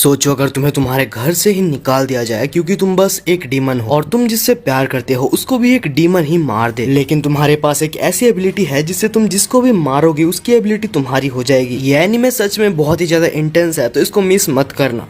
सोचो अगर तुम्हें तुम्हारे घर से ही निकाल दिया जाए क्योंकि तुम बस एक डीमन हो और तुम जिससे प्यार करते हो उसको भी एक डीमन ही मार दे, लेकिन तुम्हारे पास एक ऐसी एबिलिटी है जिससे तुम जिसको भी मारोगे उसकी एबिलिटी तुम्हारी हो जाएगी। ये एनीमे सच में बहुत ही ज्यादा इंटेंस है, तो इसको मिस मत करना।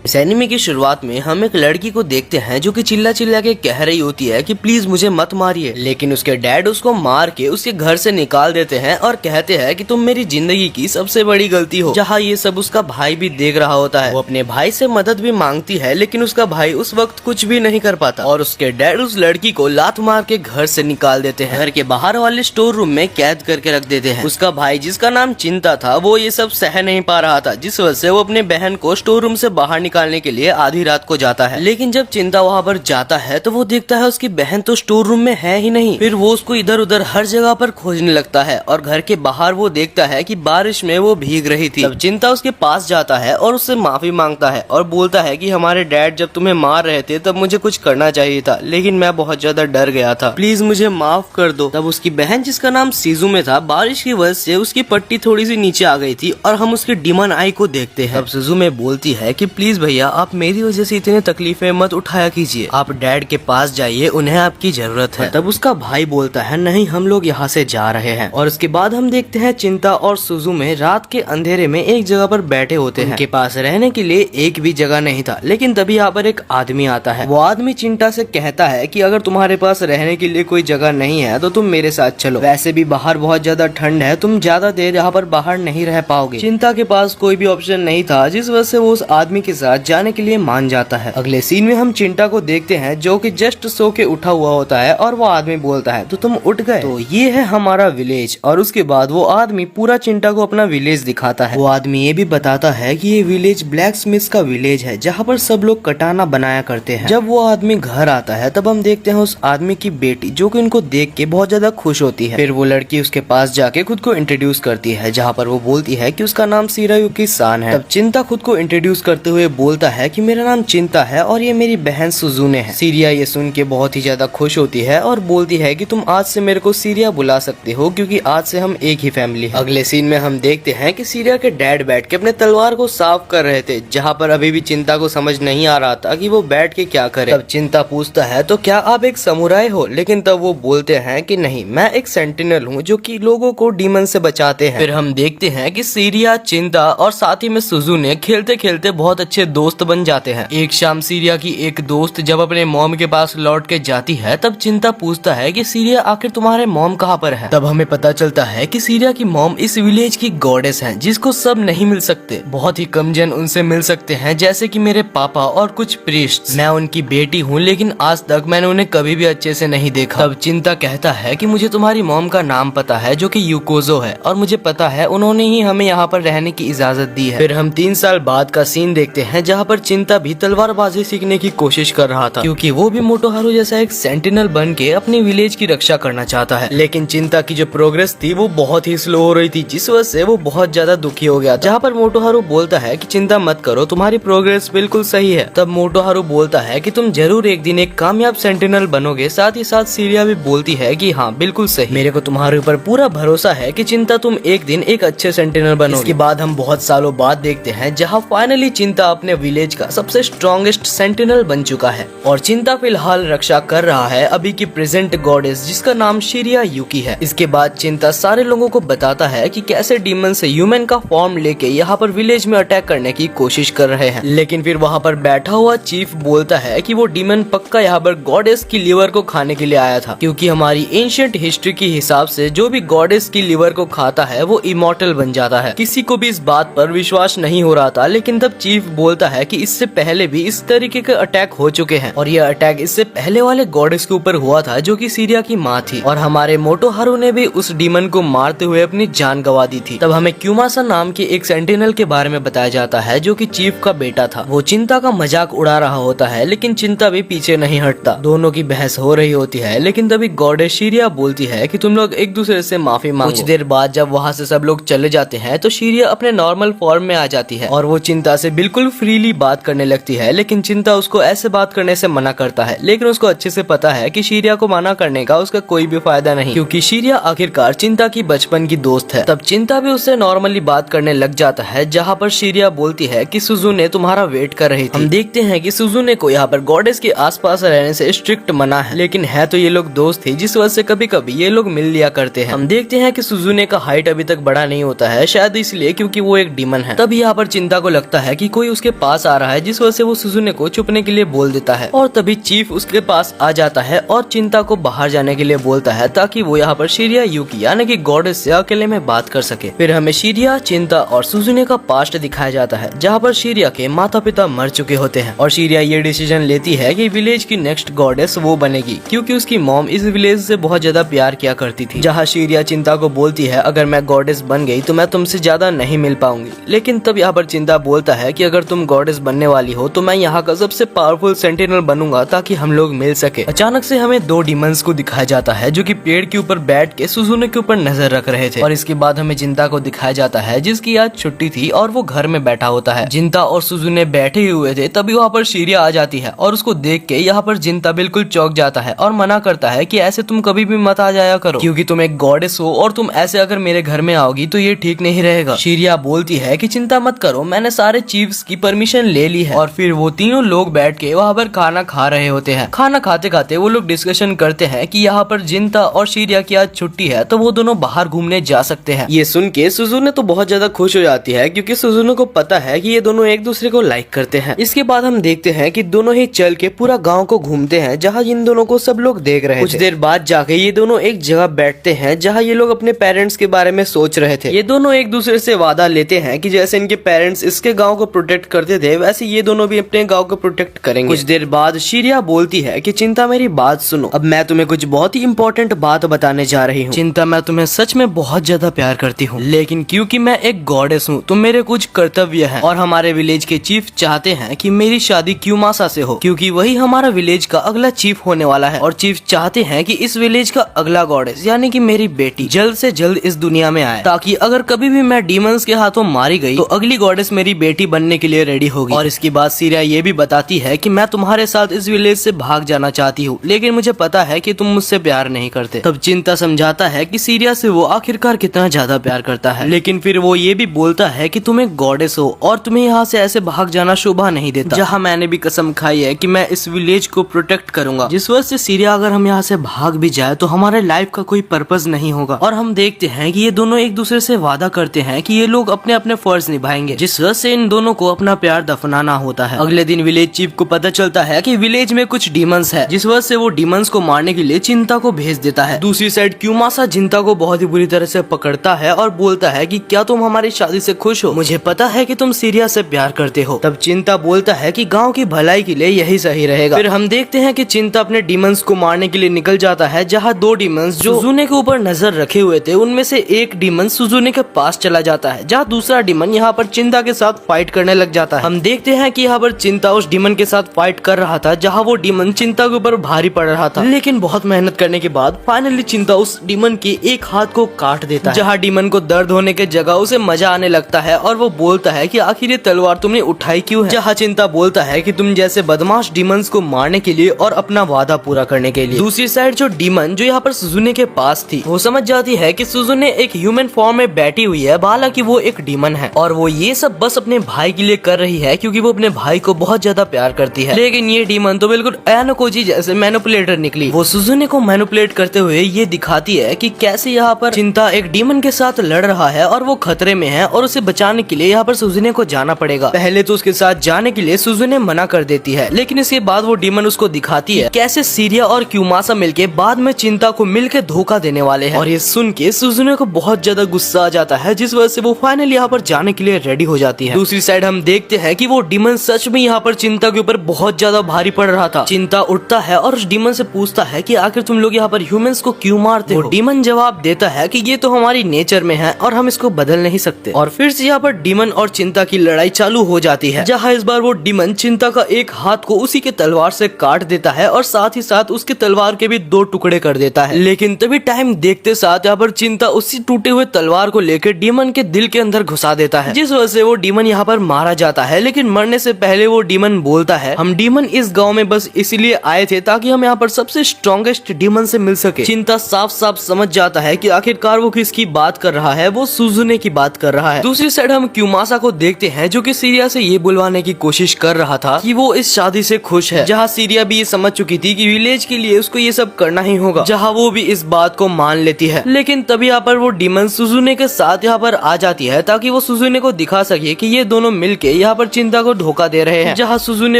इस एनिमे की शुरुआत में हम एक लड़की को देखते हैं जो कि चिल्ला चिल्ला के कह रही होती है कि प्लीज मुझे मत मारिए, लेकिन उसके डैड उसको मार के उसके घर से निकाल देते हैं और कहते हैं कि तुम मेरी जिंदगी की सबसे बड़ी गलती हो। जहाँ ये सब उसका भाई भी देख रहा होता है। वो अपने भाई से मदद भी मांगती है, लेकिन उसका भाई उस वक्त कुछ भी नहीं कर पाता और उसके डैड उस लड़की को लात मार के घर से निकाल देते हैं। घर के बाहर वाले स्टोर रूम में कैद करके रख देते हैं। उसका भाई जिसका नाम चिंता था वो ये सब सह नहीं पा रहा था, जिस वजह से वो अपने बहन को स्टोर रूम से बाहर निकालने के लिए आधी रात को जाता है। लेकिन जब चिंता वहाँ पर जाता है तो वो देखता है उसकी बहन तो स्टोर रूम में है ही नहीं। फिर वो उसको इधर उधर हर जगह पर खोजने लगता है और घर के बाहर वो देखता है कि बारिश में वो भीग रही थी। तब चिंता उसके पास जाता है और उससे माफी मांगता है और बोलता है कि हमारे डैड जब तुम्हें मार रहे थे तब मुझे कुछ करना चाहिए था, लेकिन मैं बहुत ज्यादा डर गया था, प्लीज मुझे माफ कर दो। तब उसकी बहन जिसका नाम सीजू में था, बारिश की वजह से उसकी पट्टी थोड़ी सी नीचे आ गई थी और हम उसके डीमन आई को देखते हैं। तब सीजू में बोलती है कि प्लीज भैया आप मेरी वजह से इतने तकलीफें मत उठाया कीजिए, आप डैड के पास जाइए, उन्हें आपकी जरूरत है। तब उसका भाई बोलता है नहीं हम लोग यहाँ से जा रहे हैं। और उसके बाद हम देखते हैं चिंता और सुजू में रात के अंधेरे में एक जगह पर बैठे होते हैं। उनके पास रहने के लिए एक भी जगह नहीं था, लेकिन तभी यहाँ पर एक आदमी आता है। वो आदमी चिंता से कहता है कि अगर तुम्हारे पास रहने के लिए कोई जगह नहीं है तो तुम मेरे साथ चलो, वैसे भी बाहर बहुत ज्यादा ठंड है, तुम ज्यादा देर यहाँ पर बाहर नहीं रह पाओगे। चिंता के पास कोई भी ऑप्शन नहीं था, जिस वजह से वो उस आदमी के साथ जाने के लिए मान जाता है। अगले सीन में हम चिंटा को देखते हैं जो कि जस्ट सो के उठा हुआ होता है और वो आदमी बोलता है तो तुम उठ गए, तो ये है हमारा विलेज। और उसके बाद वो आदमी पूरा चिंटा को अपना विलेज दिखाता है। वो आदमी ये भी बताता है कि ये विलेज ब्लैक स्मिथ का विलेज है जहाँ पर सब लोग कटाना बनाया करते हैं। जब वो आदमी घर आता है तब हम देखते हैं उस आदमी की बेटी जो कि उनको देख के बहुत ज्यादा खुश होती है। फिर वो लड़की उसके पास जाके खुद को इंट्रोड्यूस करती है, जहाँ पर वो बोलती है कि उसका नाम सिरायुकी सान है। तब चिंता खुद को इंट्रोड्यूस करते हुए बोलता है कि मेरा नाम चिंता है और ये मेरी बहन सुजुने है। सीरिया ये सुन के बहुत ही ज्यादा खुश होती है और बोलती है कि तुम आज से मेरे को सीरिया बुला सकते हो क्योंकि आज से हम एक ही फैमिली है। अगले सीन में हम देखते हैं कि सीरिया के डैड बैठ के अपने तलवार को साफ कर रहे थे, जहाँ पर अभी भी चिंता को समझ नहीं आ रहा था कि वो बैठ के क्या करे। तब चिंता पूछता है तो क्या आप एक समुराई हो, लेकिन तब वो बोलते हैं कि नहीं मैं एक सेंटिनल हूँ जो कि लोगों को डीमन से बचाते हैं। फिर हम देखते हैं कि सीरिया, चिंता और साथ ही में सुजुने खेलते खेलते बहुत अच्छे दोस्त बन जाते हैं। एक शाम सीरिया की एक दोस्त जब अपने मॉम के पास लौट के जाती है तब चिंता पूछता है कि सीरिया आखिर तुम्हारे मॉम कहाँ पर है। तब हमें पता चलता है कि सीरिया की मॉम इस विलेज की गॉडेस हैं, जिसको सब नहीं मिल सकते, बहुत ही कम जन उनसे मिल सकते हैं, जैसे कि मेरे पापा और कुछ प्रीस्ट्स। मैं उनकी बेटी हूँ, लेकिन आज तक मैंने उन्हें कभी भी अच्छे से नहीं देखा। तब चिंता कहता है कि मुझे तुम्हारी मॉम का नाम पता है जो कि यूकोजो है और मुझे पता है उन्होंने ही हमें यहाँ पर रहने की इजाजत दी है। फिर हम 3 साल बाद का सीन देखते हैं जहाँ पर चिंता भी तलवारबाजी सीखने की कोशिश कर रहा था, क्योंकि वो भी मोटोहारू जैसा एक सेंटिनल बन के अपनी विलेज की रक्षा करना चाहता है। लेकिन चिंता की जो प्रोग्रेस थी वो बहुत ही स्लो हो रही थी, जिस वजह से वो बहुत ज्यादा दुखी हो गया। जहाँ पर मोटोहारू बोलता है कि चिंता मत करो, तुम्हारी प्रोग्रेस बिल्कुल सही है। तब मोटोहारू बोलता है कि तुम जरूर एक दिन एक कामयाब सेंटिनल बनोगे। साथ ही साथ सीरिया भी बोलती है कि हाँ बिल्कुल सही, मेरे को तुम्हारे ऊपर पूरा भरोसा है कि चिंता तुम एक दिन एक अच्छे सेंटिनल बनोगे। इसके बाद हम बहुत सालों बाद देखते हैं जहाँ फाइनली चिंता अपने विलेज का सबसे स्ट्रॉन्गेस्ट सेंटिनल बन चुका है और चिंता फिलहाल रक्षा कर रहा है अभी की प्रेजेंट गॉडेस जिसका नाम शिरिया यूकी है। इसके बाद चिंता सारे लोगों को बताता है कि कैसे डीमन से ह्यूमन का फॉर्म लेके यहाँ पर विलेज में अटैक करने की कोशिश कर रहे हैं। लेकिन फिर वहाँ पर बैठा हुआ चीफ बोलता है कि वो डीमन पक्का यहाँ पर गॉडेस की लिवर को खाने के लिए आया था, क्योंकि हमारी एंशिएंट हिस्ट्री के हिसाब से जो भी गॉडेस की लिवर को खाता है वो इमॉर्टल बन जाता है। किसी को भी इस बात पर विश्वास नहीं हो रहा था, लेकिन तब चीफ बोलता है कि इससे पहले भी इस तरीके के अटैक हो चुके हैं और यह अटैक इससे पहले वाले गॉडेस के ऊपर हुआ था जो कि सीरिया की माँ थी और हमारे मोटोहारू ने भी उस डीमन को मारते हुए अपनी जान गंवा दी थी। तब हमें क्यूमासा नाम के एक सेंटिनल के बारे में बताया जाता है जो कि चीफ का बेटा था। वो चिंता का मजाक उड़ा रहा होता है, लेकिन चिंता भी पीछे नहीं हटता। दोनों की बहस हो रही होती है, लेकिन तभी गॉडेस शिरिया बोलती है कि तुम लोग एक दूसरे से माफी मांगो। कुछ देर बाद जब वहाँ से सब लोग चले जाते हैं तो शिरिया अपने नॉर्मल फॉर्म में आ जाती है और वो चिंता से बिल्कुल फ्रीली बात करने लगती है, लेकिन चिंता उसको ऐसे बात करने से मना करता है। लेकिन उसको अच्छे से पता है कि शीरिया को मना करने का उसका कोई भी फायदा नहीं, क्योंकि शीरिया आखिरकार चिंता की बचपन की दोस्त है। तब चिंता भी उससे नॉर्मली बात करने लग जाता है, जहाँ पर शीरिया बोलती है कि सुजुने तुम्हारा वेट कर रही थी। हम देखते हैं कि सुजुने को यहाँ पर गॉडेस के आसपास रहने से स्ट्रिक्ट मना है, लेकिन है तो ये लोग दोस्त थे, जिस वजह से कभी कभी ये लोग मिल लिया करते हैं। हम देखते हैं कि सुजुने का हाइट अभी तक बड़ा नहीं होता है, शायद इसलिए क्योंकि वो एक डीमन है। तब यहाँ पर चिंता को लगता है कि कोई उसके पास आ रहा है, जिस वजह से वो सुजुने को छुपने के लिए बोल देता है। और तभी चीफ उसके पास आ जाता है और चिंता को बाहर जाने के लिए बोलता है, ताकि वो यहाँ पर शीरिया युकी यानी कि गॉडेस से अकेले में बात कर सके। फिर हमें शीरिया, चिंता और सुजुने का पास्ट दिखाया जाता है, जहाँ पर शीरिया के माता पिता मर चुके होते हैं और शीरिया ये डिसीजन लेती है कि विलेज की नेक्स्ट गॉडेस वो बनेगी, क्योंकि उसकी मॉम इस विलेज से बहुत ज्यादा प्यार किया करती थी। जहाँ शीरिया चिंता को बोलती है, अगर मैं गॉडेस बन गई तो मैं तुमसे ज्यादा नहीं मिल पाऊंगी। लेकिन तब यहाँ पर चिंता बोलता है कि अगर तुम गॉडेस बनने वाली हो तो मैं यहाँ का सबसे पावरफुल सेंटिनल बनूंगा, ताकि हम लोग मिल सके। अचानक से हमें दो डीमंस को दिखाया जाता है, जो कि पेड़ के ऊपर बैठ के सुजुने के ऊपर नजर रख रहे थे। और इसके बाद हमें चिंता को दिखाया जाता है, जिसकी आज छुट्टी थी और वो घर में बैठा होता है। चिंता और सुजुने बैठे हुए थे, तभी वहाँ पर शीरिया आ जाती है और उसको देख के यहाँ पर चिंता बिल्कुल चौंक जाता है और मना करता है कि ऐसे तुम कभी भी मत आ जाया करो, क्योंकि तुम एक गॉडेस हो और तुम ऐसे अगर मेरे घर में आओगी तो ये ठीक नहीं रहेगा। शीरिया बोलती है कि चिंता मत करो, मैंने सारे चीफ्स की परमिशन ले ली है। और फिर वो तीनों लोग बैठ के वहाँ पर खाना खा रहे होते हैं। खाना खाते खाते वो लोग डिस्कशन करते हैं कि यहाँ पर चिंता और शीरिया की आज छुट्टी है, तो वो दोनों बाहर घूमने जा सकते हैं। ये सुन के सुजुने तो बहुत ज्यादा खुश हो जाती है, क्योंकि सुजुने को पता है कि ये दोनों एक दूसरे को लाइक करते हैं। इसके बाद हम देखते हैं कि दोनों ही चल के पूरा गांव को घूमते हैं, जहाँ इन दोनों को सब लोग देख रहे थे। कुछ देर बाद जाके ये दोनों एक जगह बैठते हैं, जहाँ ये लोग अपने पेरेंट्स के बारे में सोच रहे थे। ये दोनों एक दूसरे से वादा लेते हैं कि जैसे इनके पेरेंट्स इसके गाँव को प्रोटेक्ट करते थे, वैसे ये दोनों भी अपने गाँव को प्रोटेक्ट करेंगे। कुछ देर बाद शीरिया बोलती है कि चिंता मेरी बात सुनो, अब मैं तुम्हें कुछ बहुत ही इंपॉर्टेंट बात बताने जा रही हूँ। चिंता, मैं तुम्हें सच में बहुत ज्यादा प्यार करती हूँ, लेकिन क्योंकि मैं एक गॉडेस हूँ तो मेरे कुछ कर्तव्य हैं, और हमारे विलेज के चीफ चाहते हैं कि मेरी शादी क्यूमासा से हो, क्योंकि वही हमारा विलेज का अगला चीफ होने वाला है। और चीफ चाहते हैं कि इस विलेज का अगला गॉडेस यानी कि मेरी बेटी जल्द से जल्द इस दुनिया में आए, ताकि अगर कभी भी मैं डीमंस के हाथों मारी गई तो अगली गॉडेस मेरी बेटी बनने के लिए रेडी होगी। और इसके बाद शीरिया ये भी बताती है कि मैं तुम्हारे साथ इस विलेज से भाग जाना चाहती हूँ, लेकिन मुझे पता है कि तुम मुझसे प्यार नहीं करते। तब चिंता समझाता है कि शीरिया से वो आखिरकार कितना ज्यादा प्यार करता है, लेकिन फिर वो ये भी बोलता है कि तुम एक गॉडेस हो और तुम्हें यहाँ से ऐसे भाग जाना शोभा नहीं देता, जहाँ मैंने भी कसम खाई है कि मैं इस विलेज को प्रोटेक्ट करूंगा। जिस वजह से शीरिया अगर हम यहाँ से भाग भी जाए तो हमारे लाइफ का कोई पर्पस नहीं होगा। और हम देखते हैं कि ये दोनों एक दूसरे से वादा करते हैं कि ये लोग अपने अपने फर्ज निभाएंगे, जिस वजह से इन दोनों को अपना प्यार दफनाना होता है। अगले दिन विलेज चीफ को पता चलता है कि विलेज में कुछ डीमंस है, जिस वजह से वो डीमंस को मारने के लिए चिंता को भेज देता है। दूसरी साइड क्यूमासा चिंता को बहुत ही बुरी तरह से पकड़ता है और बोलता है कि क्या तुम हमारी शादी से खुश हो? मुझे पता है कि तुम शीरिया से प्यार करते हो। तब चिंता बोलता है कि गांव की भलाई के लिए यही सही रहेगा। फिर हम देखते हैं कि चिंता अपने डीमंस को मारने के लिए निकल जाता है, जहाँ दो डीमंस जो सुजुने के ऊपर नजर रखे हुए थे उनमें से एक डीमन सुजुने के पास चला जाता है, जहाँ दूसरा डीमन यहाँ पर चिंता के साथ फाइट करने लग जाता है। हम देखते हैं कि यहाँ पर चिंता उस डीमन के साथ फाइट कर रहा था, जहाँ वो डीमन चिंता के ऊपर भारी पड़ रहा था, लेकिन बहुत मेहनत करने के बाद फाइनली चिंता उस डीमन के एक हाथ को काट देता है। जहाँ डीमन को दर्द होने के जगह उसे मजा आने लगता है और वो बोलता है कि आखिर ये तलवार तुमने उठाई क्यों है? जहाँ चिंता बोलता है कि तुम जैसे बदमाश डीमंस को मारने के लिए और अपना वादा पूरा करने के लिए। दूसरी साइड जो डीमन जो यहाँ पर सुजुने के पास थी, वो समझ जाती है कि सुजुने एक ह्यूमन फॉर्म में बैठी हुई है, हालांकि वो एक डीमन है और वो ये सब बस अपने भाई के लिए कर रही है, क्योंकि वो अपने भाई को बहुत ज्यादा प्यार करती है। लेकिन ये डीमन तो बिल्कुल अयानोकोजी जैसे मैनिपुलेटर निकली। वो सुजुने को मैनिपुलेट करते हुए ये दिखाती है कि कैसे यहाँ पर चिंता एक डीमन के साथ लड़ रहा है और वो खतरे में है, और उसे बचाने के लिए यहाँ पर सुजुने को जाना पड़ेगा। पहले तो उसके साथ जाने के लिए सुजुने मना कर देती है, लेकिन इसके बाद वो डीमन उसको दिखाती है कैसे शीरिया और क्यूमासा मिलके बाद में चिंता को मिलके धोखा देने वाले हैं। और ये सुन के सुजुने को बहुत ज्यादा गुस्सा आ जाता है, जिस वजह से वो फाइनली यहाँ पर जाने के लिए रेडी हो जाती है। दूसरी साइड हम देखते हैं कि वो डीमन सच में यहाँ पर चिंता के ऊपर बहुत ज्यादा भारी पड़ रहा था। चिंता उठता है और उस डीमन से पूछता है कि आखिर तुम लोग यहाँ पर ह्यूमंस को क्यों मारते हो? डीमन जवाब देता है कि ये तो हमारी नेचर में है और हम इसको बदल नहीं सकते। और फिर से यहाँ पर डीमन और चिंता की लड़ाई चालू हो जाती है, जहाँ इस बार वो डीमन चिंता का एक हाथ को उसी के तलवार से काट देता है और साथ ही साथ उसके तलवार के भी 2 टुकड़े कर देता है। लेकिन तभी टाइम देखते साथ यहाँ पर चिंता उसी टूटे हुए तलवार को लेकर डीमन के दिल के अंदर घुसा देता है, जिस वजह से वो डीमन यहाँ पर मारा जाता जाता है, लेकिन मरने से पहले वो डीमन बोलता है, हम डीमन इस गांव में बस इसलिए आए थे ताकि हम यहाँ पर सबसे स्ट्रॉन्गेस्ट डीमन से मिल सके। चिंता साफ साफ समझ जाता है कि आखिरकार वो किसकी बात कर रहा है, वो सुजुने की बात कर रहा है। दूसरी साइड हम क्यूमासा को देखते हैं जो कि सीरिया से ये बुलवाने की कोशिश कर रहा था कि वो इस शादी से खुश है, जहाँ सीरिया भी ये समझ चुकी थी कि विलेज के लिए उसको ये सब करना ही होगा, जहाँ वो भी इस बात को मान लेती है। लेकिन तभी यहाँ पर वो डीमन सुजुने के साथ यहाँ पर आ जाती है ताकि वो सुजुने को दिखा सके कि ये दोनों मिलके यहाँ पर चिंता को धोखा दे रहे हैं। जहाँ सुजुने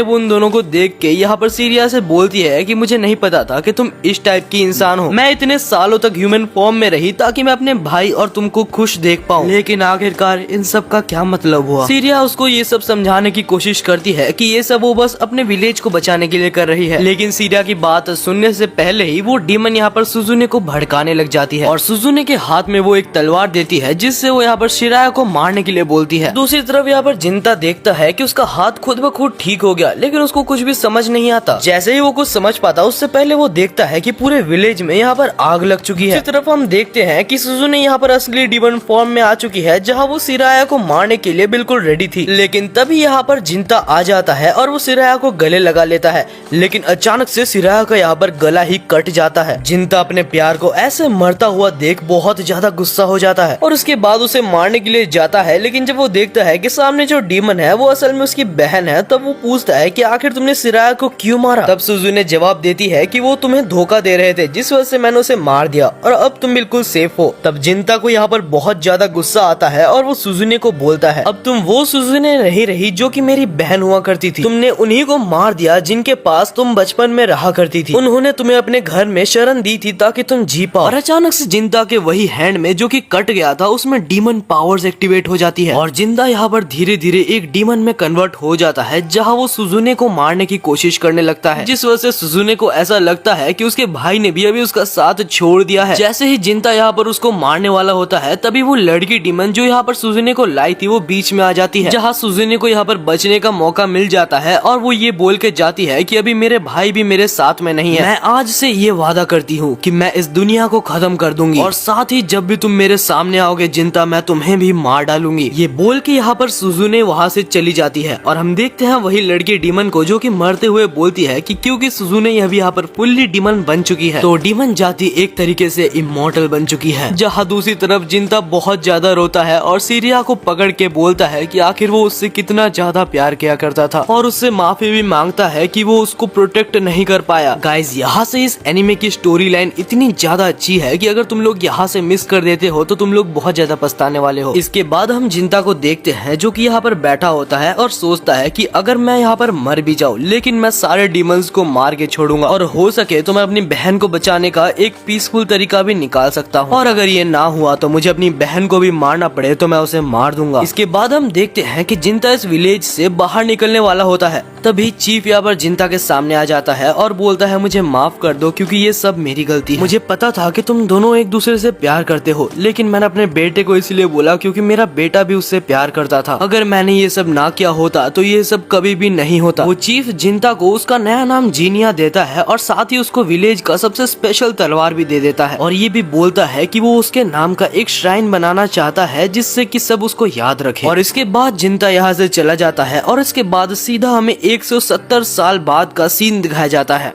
वो उन दोनों को देख के यहाँ पर सीरिया से बोलती है कि मुझे नहीं पता था कि तुम इस टाइप की इंसान हो, मैं इतने सालों तक ह्यूमन फॉर्म में रही ताकि मैं अपने भाई और तुमको खुश देख पाऊँ, लेकिन आखिरकार इन सब का क्या मतलब हुआ। सीरिया उसको ये सब समझाने की कोशिश करती है कि ये सब वो बस अपने विलेज को बचाने के लिए कर रही है, लेकिन सीरिया की बात सुनने से पहले ही वो डीमन यहाँ पर सुजुने को भड़काने लग जाती है और सुजुने के हाथ में वो एक तलवार देती है जिससे वो यहाँ पर शिराया को मारने के लिए बोलती है। दूसरी तरफ यहाँ पर जिंता देखता है कि उसका हाथ खुद ब खुद ठीक हो गया, लेकिन उसको कुछ भी समझ नहीं आता। जैसे ही वो कुछ समझ पाता उससे पहले वो देखता है कि पूरे विलेज में यहाँ पर आग लग चुकी है। इसी तरफ हम देखते हैं कि सुजुने यहाँ पर असली डीमन फॉर्म में आ चुकी है, जहाँ वो सिराया को मारने के लिए बिल्कुल रेडी थी। लेकिन तभी यहाँ पर जिंता आ जाता है और वो सिराया को गले लगा लेता है, लेकिन अचानक से सिराया का यहाँ पर गला ही कट जाता है। जिंता अपने प्यार को ऐसे मरता हुआ देख बहुत ज्यादा गुस्सा हो जाता है और उसके बाद उसे मारने के लिए जाता है, लेकिन जब वो देखता है कि सामने जो डीमन है वो असल में उसकी बहन है, तब वो पूछता है कि आखिर तुमने सिराया को क्यों मारा। तब सुजुने जवाब देती है कि वो तुम्हें धोखा दे रहे थे, जिस वजह से मैंने उसे मार दिया और अब तुम बिल्कुल सेफ हो। तब जिंता को यहाँ पर बहुत ज्यादा गुस्सा आता है और वो सुजुने को बोलता है, अब तुम वो सुजुने नहीं रही जो कि मेरी बहन हुआ करती थी, तुमने उन्हीं को मार दिया जिनके पास तुम बचपन में रहा करती थी। उन्होंने तुम्हें अपने घर में शरण दी थी ताकि तुम जी पाओ। और अचानक से जिंता के वही हैंड में जो कि कट गया था उसमें डीमन पावर्स एक्टिवेट हो जाती है और जिंता यहाँ पर धीरे धीरे एक डीमन में कन्वर्ट हो जाता है, जहाँ वो सुजुने को मारने की कोशिश करने लगता है, जिस वजह से सुजुने को ऐसा लगता है कि उसके भाई ने भी अभी उसका साथ छोड़ दिया है। जैसे ही जिंता यहाँ पर उसको मारने वाला होता है तभी वो लड़की डीमन जो यहाँ पर सुजुने को लाई थी वो बीच में आ जाती है, जहाँ सुजुने को यहाँ पर बचने का मौका मिल जाता है और वो ये बोल के जाती है कि अभी मेरे भाई भी मेरे साथ में नहीं है, मैं आज से ये वादा करती हूँ कि मैं इस दुनिया को खत्म कर दूंगी और साथ ही जब भी तुम मेरे सामने आओगे जिंता मैं तुम्हें भी मार डालूंगी। ये बोल के यहाँ पर सुजुने वहाँ से चली जाती है और हम देखते हैं वही लड़की डीमन को जो कि मरते हुए बोलती है कि क्योंकि सुजुने अभी यहाँ पर फुल्ली डीमन बन चुकी है तो डीमन जाति एक तरीके से इमॉर्टल बन चुकी है। जहाँ दूसरी तरफ जिंता बहुत ज्यादा रोता है और सीरिया को पकड़ के बोलता है कि आखिर वो उससे कितना ज्यादा प्यार किया करता था और उससे माफी भी मांगता है कि वो उसको प्रोटेक्ट नहीं कर पाया। गाइज यहाँ से इस एनिमे की स्टोरी लाइन इतनी ज्यादा अच्छी है कि अगर तुम लोग यहाँ से मिस कर देते हो तो तुम लोग बहुत ज्यादा पछताने वाले हो। इसके बाद हम जिंता को देखते हैं जो कि यहाँ पर बैठा होता है और सोचता है कि अगर मैं यहाँ पर मर भी जाऊँ लेकिन मैं सारे डीमंस को मार के छोड़ूंगा और हो सके तो मैं अपनी बहन को बचाने का एक पीसफुल तरीका भी निकाल सकता हूँ और अगर ये ना हुआ तो मुझे अपनी बहन को भी मारना पड़े तो मैं उसे मार दूंगा। इसके बाद हम देखते हैं कि जिंता इस विलेज से बाहर निकलने वाला होता है, तभी चीफ यहाँ पर जिंता के सामने आ जाता है और बोलता है मुझे माफ कर दो क्योंकि ये सब मेरी गलती है। मुझे पता था कि तुम दोनों एक दूसरे से प्यार करते हो, लेकिन मैंने अपने बेटे को इसलिए बोला क्योंकि मेरा बेटा भी उससे प्यार करता था। अगर मैंने ये सब ना किया होता तो ये सब कभी भी नहीं होता। वो चीफ जिंता को उसका नया नाम जीनिया देता है और साथ ही उसको विलेज का सबसे स्पेशल तलवार भी दे देता है और ये भी बोलता है कि वो उसके नाम का एक श्राइन बनाना चाहता है जिससे कि सब उसको याद रखे। और इसके बाद जिंता यहाँ से चला जाता है और इसके बाद सीधा हमें 170 साल बाद का सीन दिखाया जाता है।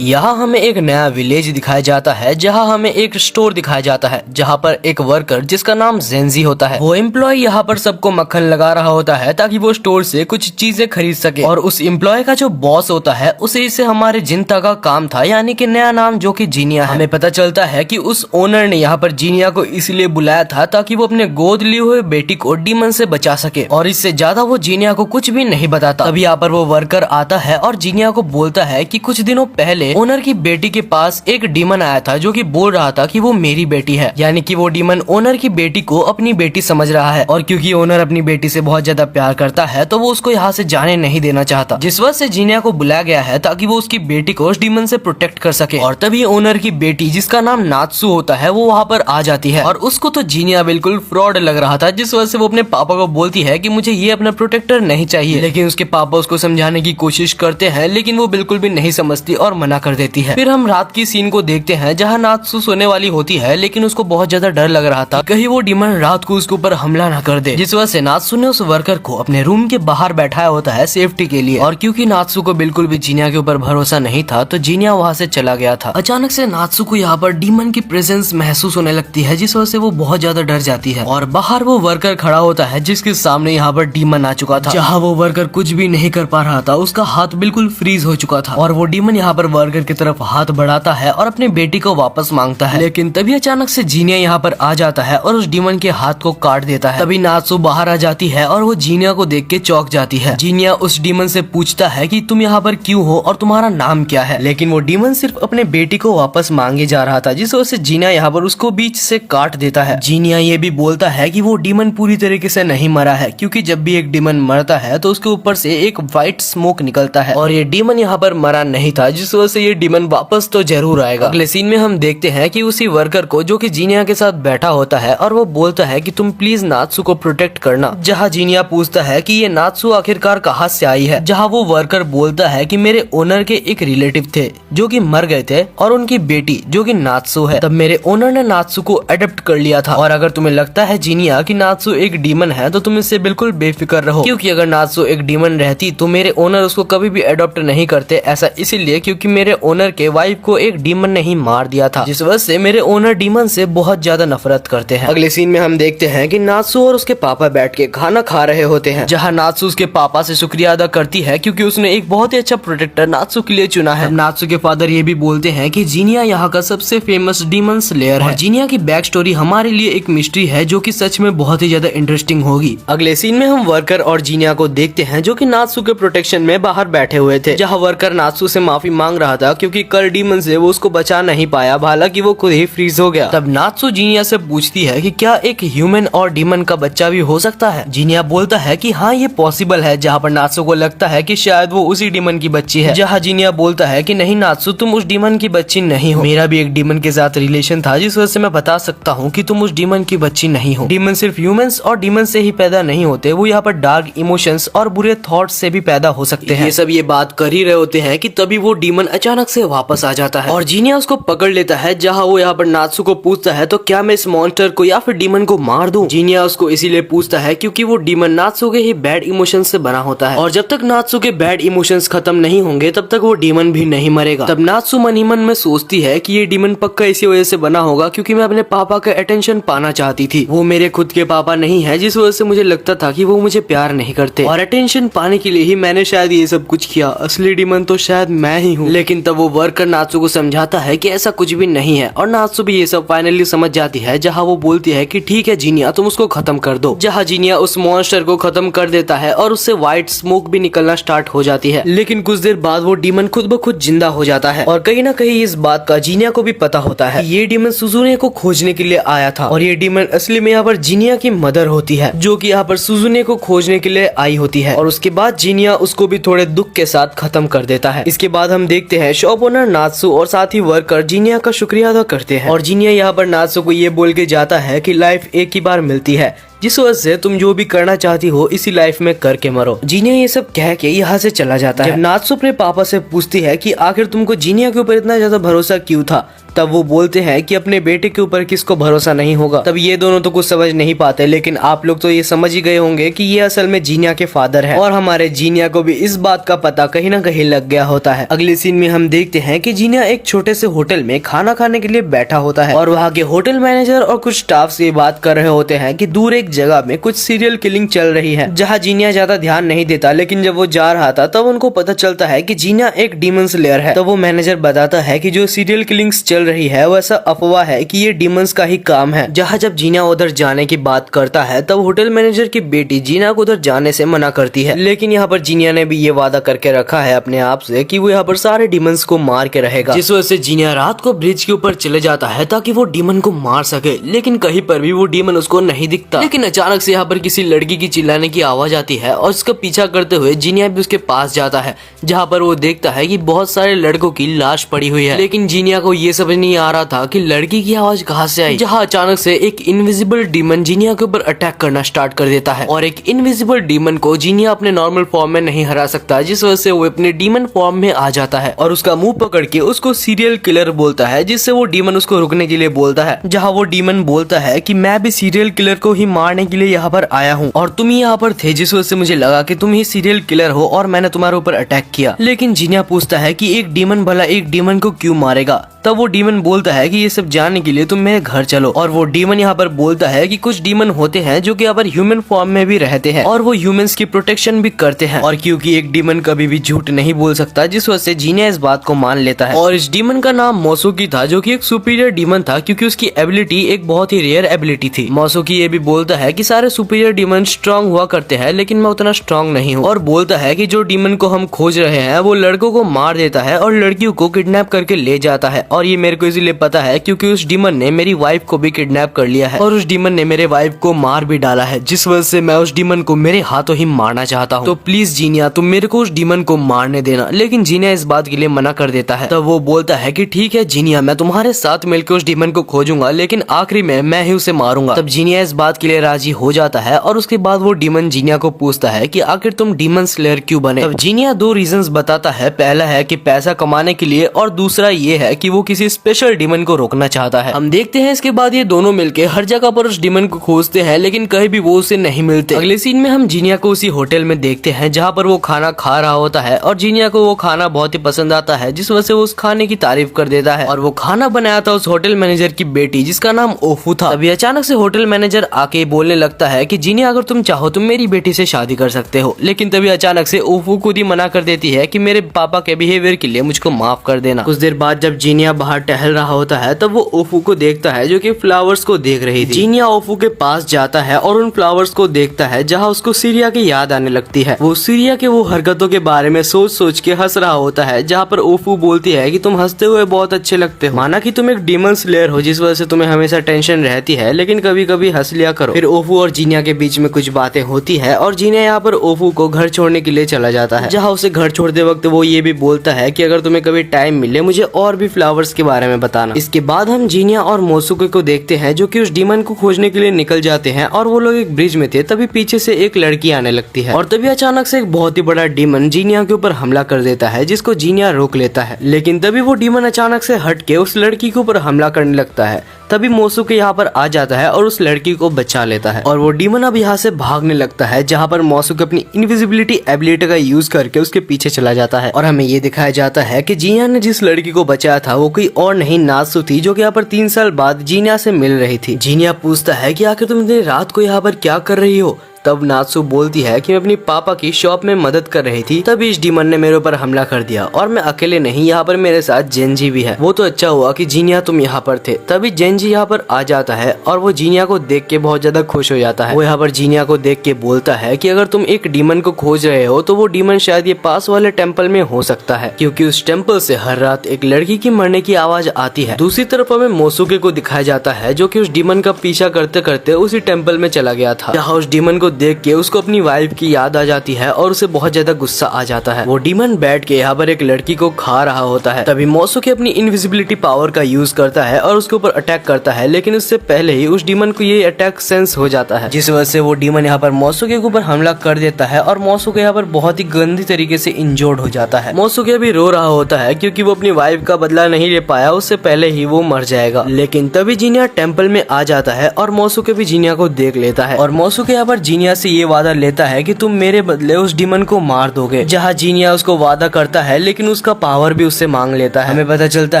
यहाँ हमें एक नया विलेज दिखाया जाता है जहाँ हमें एक स्टोर दिखाया जाता है जहाँ पर एक वर्कर जिसका नाम जेंजी होता है वो एम्प्लॉय यहाँ पर सबको मक्खन लगा रहा होता है ताकि वो स्टोर से कुछ चीजें खरीद सके और उस एम्प्लॉय का जो बॉस होता है उसे से हमारे जिंता का काम था यानी कि नया नाम जो कि जीनिया है। हमें पता चलता है कि उस ओनर ने यहाँ पर जीनिया को इसलिए बुलाया था ताकि वो अपने गोद लिए हुए बेटी को डीमन से बचा सके और इससे ज्यादा वो जीनिया को कुछ भी नहीं बताता। तभी यहाँ पर वो वर्कर आता है और जीनिया को बोलता है कि कुछ दिनों पहले ओनर की बेटी के पास एक डीमन आया था जो कि बोल रहा था कि वो मेरी बेटी है, यानी कि वो डीमन ओनर की बेटी को अपनी बेटी समझ रहा है और क्योंकि ओनर अपनी बेटी से बहुत ज्यादा प्यार करता है तो वो उसको यहाँ से जाने नहीं देना चाहता, जिस वजह से जीनिया को बुलाया गया है ताकि वो उसकी बेटी को उस डीमन से प्रोटेक्ट कर सके। और तभी ओनर की बेटी जिसका नाम नात्सु होता है वो वहाँ पर आ जाती है और उसको तो जीनिया बिल्कुल फ्रॉड लग रहा था, जिस वजह से वो अपने पापा को बोलती है कि मुझे ये अपना प्रोटेक्टर नहीं चाहिए। लेकिन उसके पापा उसको समझाने की कोशिश करते हैं लेकिन वो बिल्कुल भी नहीं समझती और मना मना कर देती है। फिर हम रात की सीन को देखते हैं जहाँ नात्सु सोने वाली होती है, लेकिन उसको बहुत ज्यादा डर लग रहा था कहीं वो डीमन रात को उसके ऊपर हमला ना कर दे, जिस वजह से नात्सु ने उस वर्कर को अपने रूम के बाहर बैठाया होता है सेफ्टी के लिए। और क्योंकि नात्सु को बिल्कुल भी जीनिया के ऊपर भरोसा नहीं था तो जीनिया वहाँ से चला गया था। अचानक से नात्सु को यहाँ पर डीमन की प्रेजेंस महसूस होने लगती है, जिस वजह से वो बहुत ज्यादा डर जाती है। और बाहर वो वर्कर खड़ा होता है जिसके सामने यहाँ पर डीमन आ चुका था। जहाँ वो वर्कर कुछ भी नहीं कर पा रहा था, उसका हाथ बिल्कुल फ्रीज हो चुका था और वो डीमन यहाँ पर वर्कर की तरफ हाथ बढ़ाता है और अपनी बेटी को वापस मांगता है। लेकिन तभी अचानक से जीनिया यहाँ पर आ जाता है और उस डीमन के हाथ को काट देता है। तभी नात्सु बाहर आ जाती है और वो जीनिया को देख के चौंक जाती है। जीनिया उस डीमन से पूछता है कि तुम यहाँ पर क्यों हो और तुम्हारा नाम क्या है, लेकिन वो डीमन सिर्फ अपने बेटी को वापस मांगे जा रहा था, जिस वजह से जीनिया यहाँ पर उसको बीच से काट देता है। जीनिया ये भी बोलता है कि वो डीमन पूरी तरीके से नहीं मरा है, क्योंकि जब भी एक डीमन मरता है तो उसके ऊपर से एक व्हाइट स्मोक निकलता है और ये डीमन यहाँ पर मरा नहीं था, जिस वजह से ये डीमन वापस तो जरूर आएगा। अगले सीन में हम देखते हैं कि उसी वर्कर को जो कि जीनिया के साथ बैठा होता है और वो बोलता है कि तुम प्लीज नात्सु को प्रोटेक्ट करना। जहाँ जीनिया पूछता है कि ये नात्सु आखिरकार कहाँ से आई है, जहाँ वो वर्कर बोलता है कि मेरे ओनर के एक रिलेटिव थे जो कि मर गए थे और उनकी बेटी जो कि नात्सु है, तब मेरे ओनर ने नात्सु को अडॉप्ट कर लिया था। और अगर तुम्हें लगता है जीनिया कि नात्सु एक डीमन है तो तुम इससे बिल्कुल बेफिक्र रहो, क्योंकि अगर नात्सु एक डीमन रहती तो मेरे ओनर उसको कभी भी अडॉप्ट नहीं करते। ऐसा इसीलिए क्योंकि मेरे ओनर के वाइफ को एक डीमन ने ही मार दिया था, जिस वजह से मेरे ओनर डीमन से बहुत ज्यादा नफरत करते हैं। अगले सीन में हम देखते हैं कि नात्सु और उसके पापा बैठ के खाना खा रहे होते हैं, जहाँ नात्सु उसके पापा से शुक्रिया अदा करती है क्योंकि उसने एक बहुत ही अच्छा प्रोटेक्टर नात्सु के लिए चुना है। नात्सु के फादर ये भी बोलते हैं कि जीनिया यहाँ का सबसे फेमस डीमन स्लेयर है। जीनिया की बैक स्टोरी हमारे लिए एक मिस्ट्री है जो कि सच में बहुत ही ज्यादा इंटरेस्टिंग होगी। अगले सीन में हम वर्कर और जीनिया को देखते हैं जो कि नात्सु के प्रोटेक्शन में बाहर बैठे हुए थे, जहाँ वर्कर नात्सु से माफी मांग रहा था क्योंकि कल डीमन से वो उसको बचा नहीं पाया, हालांकि वो खुद ही फ्रीज हो गया। तब नात्सु जीनिया से पूछती है कि क्या एक ह्यूमन और डीमन का बच्चा भी हो सकता है। जीनिया बोलता है कि हाँ ये पॉसिबल है, जहाँ पर नात्सु को लगता है कि शायद वो उसी डीमन की बच्ची है। जहाँ जीनिया बोलता है कि नहीं नात्सु, तुम उस डीमन की बच्ची नहीं हो, मेरा भी एक डीमन के साथ रिलेशन था जिस वजह से मैं बता सकता हूँ कि तुम उस डीमन की बच्ची नहीं हो। डीमन सिर्फ ह्यूमंस और डीमन से ही पैदा नहीं होते, वो यहाँ पर डार्क इमोशंस और बुरे थॉट्स से भी पैदा हो सकते हैं। ये सब ये बात कर ही रहे होते हैं कि तभी वो डीमन अचानक से वापस आ जाता है और जीनिया उसको पकड़ लेता है, जहाँ वो यहाँ पर नात्सु को पूछता है तो क्या मैं इस मॉन्स्टर को या फिर डीमन को मार दूं। जीनिया उसको इसीलिए पूछता है क्योंकि वो डीमन नात्सु के ही बैड इमोशंस से बना होता है और जब तक नात्सु के बैड इमोशंस खत्म नहीं होंगे तब तक वो डीमन भी नहीं मरेगा। तब नात्सु मन ही मन में सोचती है कि ये डीमन पक्का इसी वजह से बना होगा क्योंकि मैं अपने पापा का अटेंशन पाना चाहती थी। वो मेरे खुद के पापा नहीं है, जिस वजह से मुझे लगता था कि वो मुझे प्यार नहीं करते और अटेंशन पाने के लिए ही मैंने शायद ये सब कुछ किया। असली डीमन तो शायद मैं ही हूँ। लेकिन तब वो वर्कर नात्सु को समझाता है कि ऐसा कुछ भी नहीं है और नात्सु भी ये सब फाइनली समझ जाती है, जहाँ वो बोलती है कि ठीक है जीनिया, तुम उसको खत्म कर दो। जहाँ जीनिया उस मॉन्स्टर को खत्म कर देता है और उससे व्हाइट स्मोक भी निकलना स्टार्ट हो जाती है। लेकिन कुछ देर बाद वो डीमन खुद ब खुद जिंदा हो जाता है और कहीं ना कहीं इस बात का जीनिया को भी पता होता है। ये डीमन सुजुने को खोजने के लिए आया था और ये डीमन असली में यहाँ पर जीनिया की मदर होती है, जो कि यहाँ पर सुजुने को खोजने के लिए आई होती है और उसके बाद जीनिया उसको भी थोड़े दुख के साथ खत्म कर देता है। इसके बाद हम देखते हैं शॉप ओनर नात्सु और साथ ही वर्कर जीनिया का शुक्रिया अदा करते हैं और जीनिया यहाँ पर नात्सु को ये बोल के जाता है कि लाइफ एक ही बार मिलती है, जिस वजह से तुम जो भी करना चाहती हो इसी लाइफ में करके मरो। जीनिया ये सब कह के यहाँ से चला जाता है। जब नात्सु अपने पापा से पूछती है कि आखिर तुमको जीनिया के ऊपर इतना ज्यादा भरोसा क्यों था, तब वो बोलते हैं कि अपने बेटे के ऊपर किसको भरोसा नहीं होगा। तब ये दोनों तो कुछ समझ नहीं पाते, लेकिन आप लोग तो ये समझ ही गए होंगे कि ये असल में जीनिया के फादर है और हमारे जीनिया को भी इस बात का पता कहीं ना कहीं लग गया होता है। अगले सीन में हम देखते हैं कि जीनिया एक छोटे से होटल में खाना खाने के लिए बैठा होता है और वहाँ के होटल मैनेजर और कुछ स्टाफ से बात कर रहे होते हैं कि दूर एक जगह में कुछ सीरियल किलिंग चल रही है, जहाँ जीनिया ज्यादा ध्यान नहीं देता। लेकिन जब वो जा रहा था तब उनको पता चलता है कि जीनिया एक डीमन स्लेयर है। तो वो मैनेजर बताता है कि जो सीरियल किलिंग्स चल रही है वो ऐसा अफवाह है कि ये डीमंस का ही काम है। जहाँ जब जीनिया उधर जाने की बात करता है तब होटल मैनेजर की बेटी जीनिया को उधर जाने से मना करती है। लेकिन यहाँ पर जीनिया ने भी ये वादा करके रखा है अपने आप से कि वो यहाँ पर सारे डीमंस को मार के रहेगा, जिस वजह से जीनिया रात को ब्रिज के ऊपर चले जाता है ताकि वो डीमन को मार सके। लेकिन कहीं पर भी वो डीमन उसको नहीं दिखता। लेकिन लेकिन अचानक से यहाँ पर किसी लड़की की चिल्लाने की आवाज आती है और उसका पीछा करते हुए जीनिया भी उसके पास जाता है, जहाँ पर वो देखता है कि बहुत सारे लड़कों की लाश पड़ी हुई है। लेकिन जीनिया को ये समझ नहीं आ रहा था कि लड़की की आवाज कहाँ से आई, जहाँ अचानक से एक इनविजिबल डीमन जीनिया के ऊपर अटैक करना स्टार्ट कर देता है। और एक इनविजिबल डीमन को जीनिया अपने नॉर्मल फॉर्म में नहीं हरा सकता, जिस वजह से वो अपने डीमन फॉर्म में आ जाता है और उसका मुंह पकड़ के उसको सीरियल किलर बोलता है, जिससे वो डीमन उसको रुकने के लिए बोलता है। जहाँ वो डीमन बोलता है कि मैं भी सीरियल किलर को ही मारने के लिए यहाँ पर आया हूँ और तुम यहाँ पर थे, जिस वजह से मुझे लगा कि तुम ही सीरियल किलर हो और मैंने तुम्हारे ऊपर अटैक किया। लेकिन जीनिया पूछता है कि एक डीमन भला एक डीमन को क्यों मारेगा। तब वो डीमन बोलता है कि ये सब जानने के लिए तुम मेरे घर चलो। और वो डीमन यहाँ पर बोलता है कि कुछ डीमन होते हैं जो कि यहाँ पर ह्यूमन फॉर्म में भी रहते हैं और वो ह्यूमंस की प्रोटेक्शन भी करते हैं। और क्योंकि एक डीमन कभी भी झूठ नहीं बोल सकता, जिस वजह से जीनिया इस बात को मान लेता है। और इस डीमन का नाम मोसुकी था, जो कि एक सुपीरियर डीमन था, क्योंकि उसकी एबिलिटी एक बहुत ही रेयर एबिलिटी थी। मोसुकी ये भी बोलता है कि सारे सुपीरियर डीमन स्ट्रांग हुआ करते हैं, लेकिन मैं उतना स्ट्रांग नहीं हूँ। और बोलता है कि जो डीमन को हम खोज रहे हैं वो लड़कों को मार देता है और लड़कियों को किडनैप करके ले जाता है। और ये मेरे को इसलिए पता है क्योंकि उस डीमन ने मेरी वाइफ को भी किडनैप कर लिया है और उस डीमन ने मेरे वाइफ को मार भी डाला है, जिस वजह से मैं उस डीमन को मेरे हाथों ही मारना चाहता हूँ। तो प्लीज जीनिया, तुम मेरे को उस डीमन को मारने देना। लेकिन जीनिया इस बात के लिए मना कर देता है। तब वो बोलता है कि ठीक है जीनिया, मैं तुम्हारे साथ मिलकर उस डीमन को खोजूंगा, लेकिन आखिरी में मैं ही उसे मारूंगा। तब जीनिया इस बात के लिए राजी हो जाता है और उसके बाद वो डीमन जीनिया को पूछता है कि आखिर तुम डीमन स्लेयर क्यों बने। तब जीनिया दो रीजंस बताता है। पहला है कि पैसा कमाने के लिए और दूसरा ये है कि वो किसी स्पेशल डीमन को रोकना चाहता है। हम देखते हैं इसके बाद ये दोनों मिलके हर जगह पर उस डीमन को खोजते हैं, लेकिन कहीं भी वो उसे नहीं मिलते। अगले सीन में हम जीनिया को उसी होटल में देखते हैं जहाँ पर वो खाना खा रहा होता है और जीनिया को वो खाना बहुत ही पसंद आता है, जिस वजह से वो उस खाने की तारीफ कर देता है। और वो खाना बनाया था उस होटल मैनेजर की बेटी, जिसका नाम ओफू था। तभी अचानक से होटल मैनेजर आके बोलने लगता है कि जीनिया, अगर तुम चाहो तुम मेरी बेटी से शादी कर सकते हो। लेकिन तभी अचानक से ओफू खुद ही मना कर देती है कि मेरे पापा के बिहेवियर के लिए मुझको माफ कर देना। कुछ देर बाद जब जीनिया बाहर टहल रहा होता है तब वो ओफू को देखता है, जो कि फ्लावर्स को देख रही थी। जीनिया ओफू के पास जाता है और उन फ्लावर्स को देखता है, जहाँ उसको सीरिया की याद आने लगती है। वो सीरिया के वो हरकतों के बारे में सोच सोच के हंस रहा होता है, जहाँ पर ओफू बोलती है कि तुम हंसते हुए बहुत अच्छे लगते हो, माना कि तुम एक डीमन स्लेयर हो, जिस वजह से तुम्हें हमेशा टेंशन रहती है, लेकिन कभी कभी हंस लिया करो। फिर ओफू और जीनिया के बीच में कुछ बातें होती है और जीनिया यहाँ पर ओफू को घर छोड़ने के लिए चला जाता है, जहाँ उसे घर छोड़ते वक्त वो ये भी बोलता है कि अगर तुम्हें कभी टाइम मिले मुझे और भी फ्लावर्स के बारे में बताना। इसके बाद हम जीनिया और मोसुके को देखते हैं, जो कि उस डीमन को खोजने के लिए निकल जाते हैं और वो लोग एक ब्रिज में थे। तभी पीछे से एक लड़की आने लगती है और तभी अचानक से एक बहुत ही बड़ा डीमन जीनिया के ऊपर हमला कर देता है, जिसको जीनिया रोक लेता है। लेकिन तभी वो डीमन अचानक से हट के उस लड़की के ऊपर हमला करने लगता है। तभी मोसुके यहाँ पर आ जाता है और उस लड़की को बचा लेता है और वो डीमन अब यहाँ से भागने लगता है, जहाँ पर मोसुके अपनी इनविजिबिलिटी एबिलिटी का यूज करके उसके पीछे चला जाता है। और हमें ये दिखाया जाता है कि जीनिया ने जिस लड़की को बचाया था वो कोई और नहीं नात्सु थी, जो कि यहाँ पर 3 साल बाद जीनिया से मिल रही थी। जीनिया पूछता है कि आखिर तुम इतनी रात को यहाँ पर क्या कर रही हो। तब नात्सु बोलती है कि मैं अपनी पापा की शॉप में मदद कर रही थी, तभी इस डीमन ने मेरे ऊपर हमला कर दिया और मैं अकेले नहीं, यहाँ पर मेरे साथ जेनजी भी है। वो तो अच्छा हुआ कि जीनिया तुम यहाँ पर थे। तभी जेनजी यहाँ पर आ जाता है और वो जीनिया को देख के बहुत ज्यादा खुश हो जाता है। वो यहाँ पर जीनिया को देख के बोलता है कि अगर तुम एक डीमन को खोज रहे हो तो वो डीमन शायद ये पास वाले टेम्पल में हो सकता है, क्योंकि उस टेम्पल से हर रात एक लड़की की मरने की आवाज आती है। दूसरी तरफ हमें मोसुके को दिखाया जाता है, जो कि उस डीमन का पीछा करते करते उसी टेम्पल में चला गया था, जहाँ उस डीमन को देख के उसको अपनी वाइफ की याद आ जाती है और उसे बहुत ज्यादा गुस्सा आ जाता है। वो डीमन बैठ के यहाँ पर एक लड़की को खा रहा होता है। तभी मोसुके अपनी इनविजिबिलिटी पावर का यूज करता है और उसके ऊपर अटैक करता है, लेकिन उससे पहले ही उस डीमन को ये अटैक सेंस हो जाता है, जिस वजह से वो डीमन यहाँ पर मोसुके के ऊपर हमला कर देता है और मोसुके यहाँ पर बहुत ही गंदी तरीके से इंजोर्ड हो जाता है। मोसुके भी रो रहा होता है क्योंकि वो अपनी वाइफ का बदला नहीं ले पाया, उससे पहले ही वो मर जाएगा। लेकिन तभी जीनिया टेम्पल में आ जाता है और मोसुके भी जीनिया को देख लेता है और मोसुके यहाँ पर जीनिया से ये वादा लेता है कि तुम मेरे बदले उस डीमन को मार दोगे, जहाँ जीनिया उसको वादा करता है, लेकिन उसका पावर भी उससे मांग लेता है। हमें पता चलता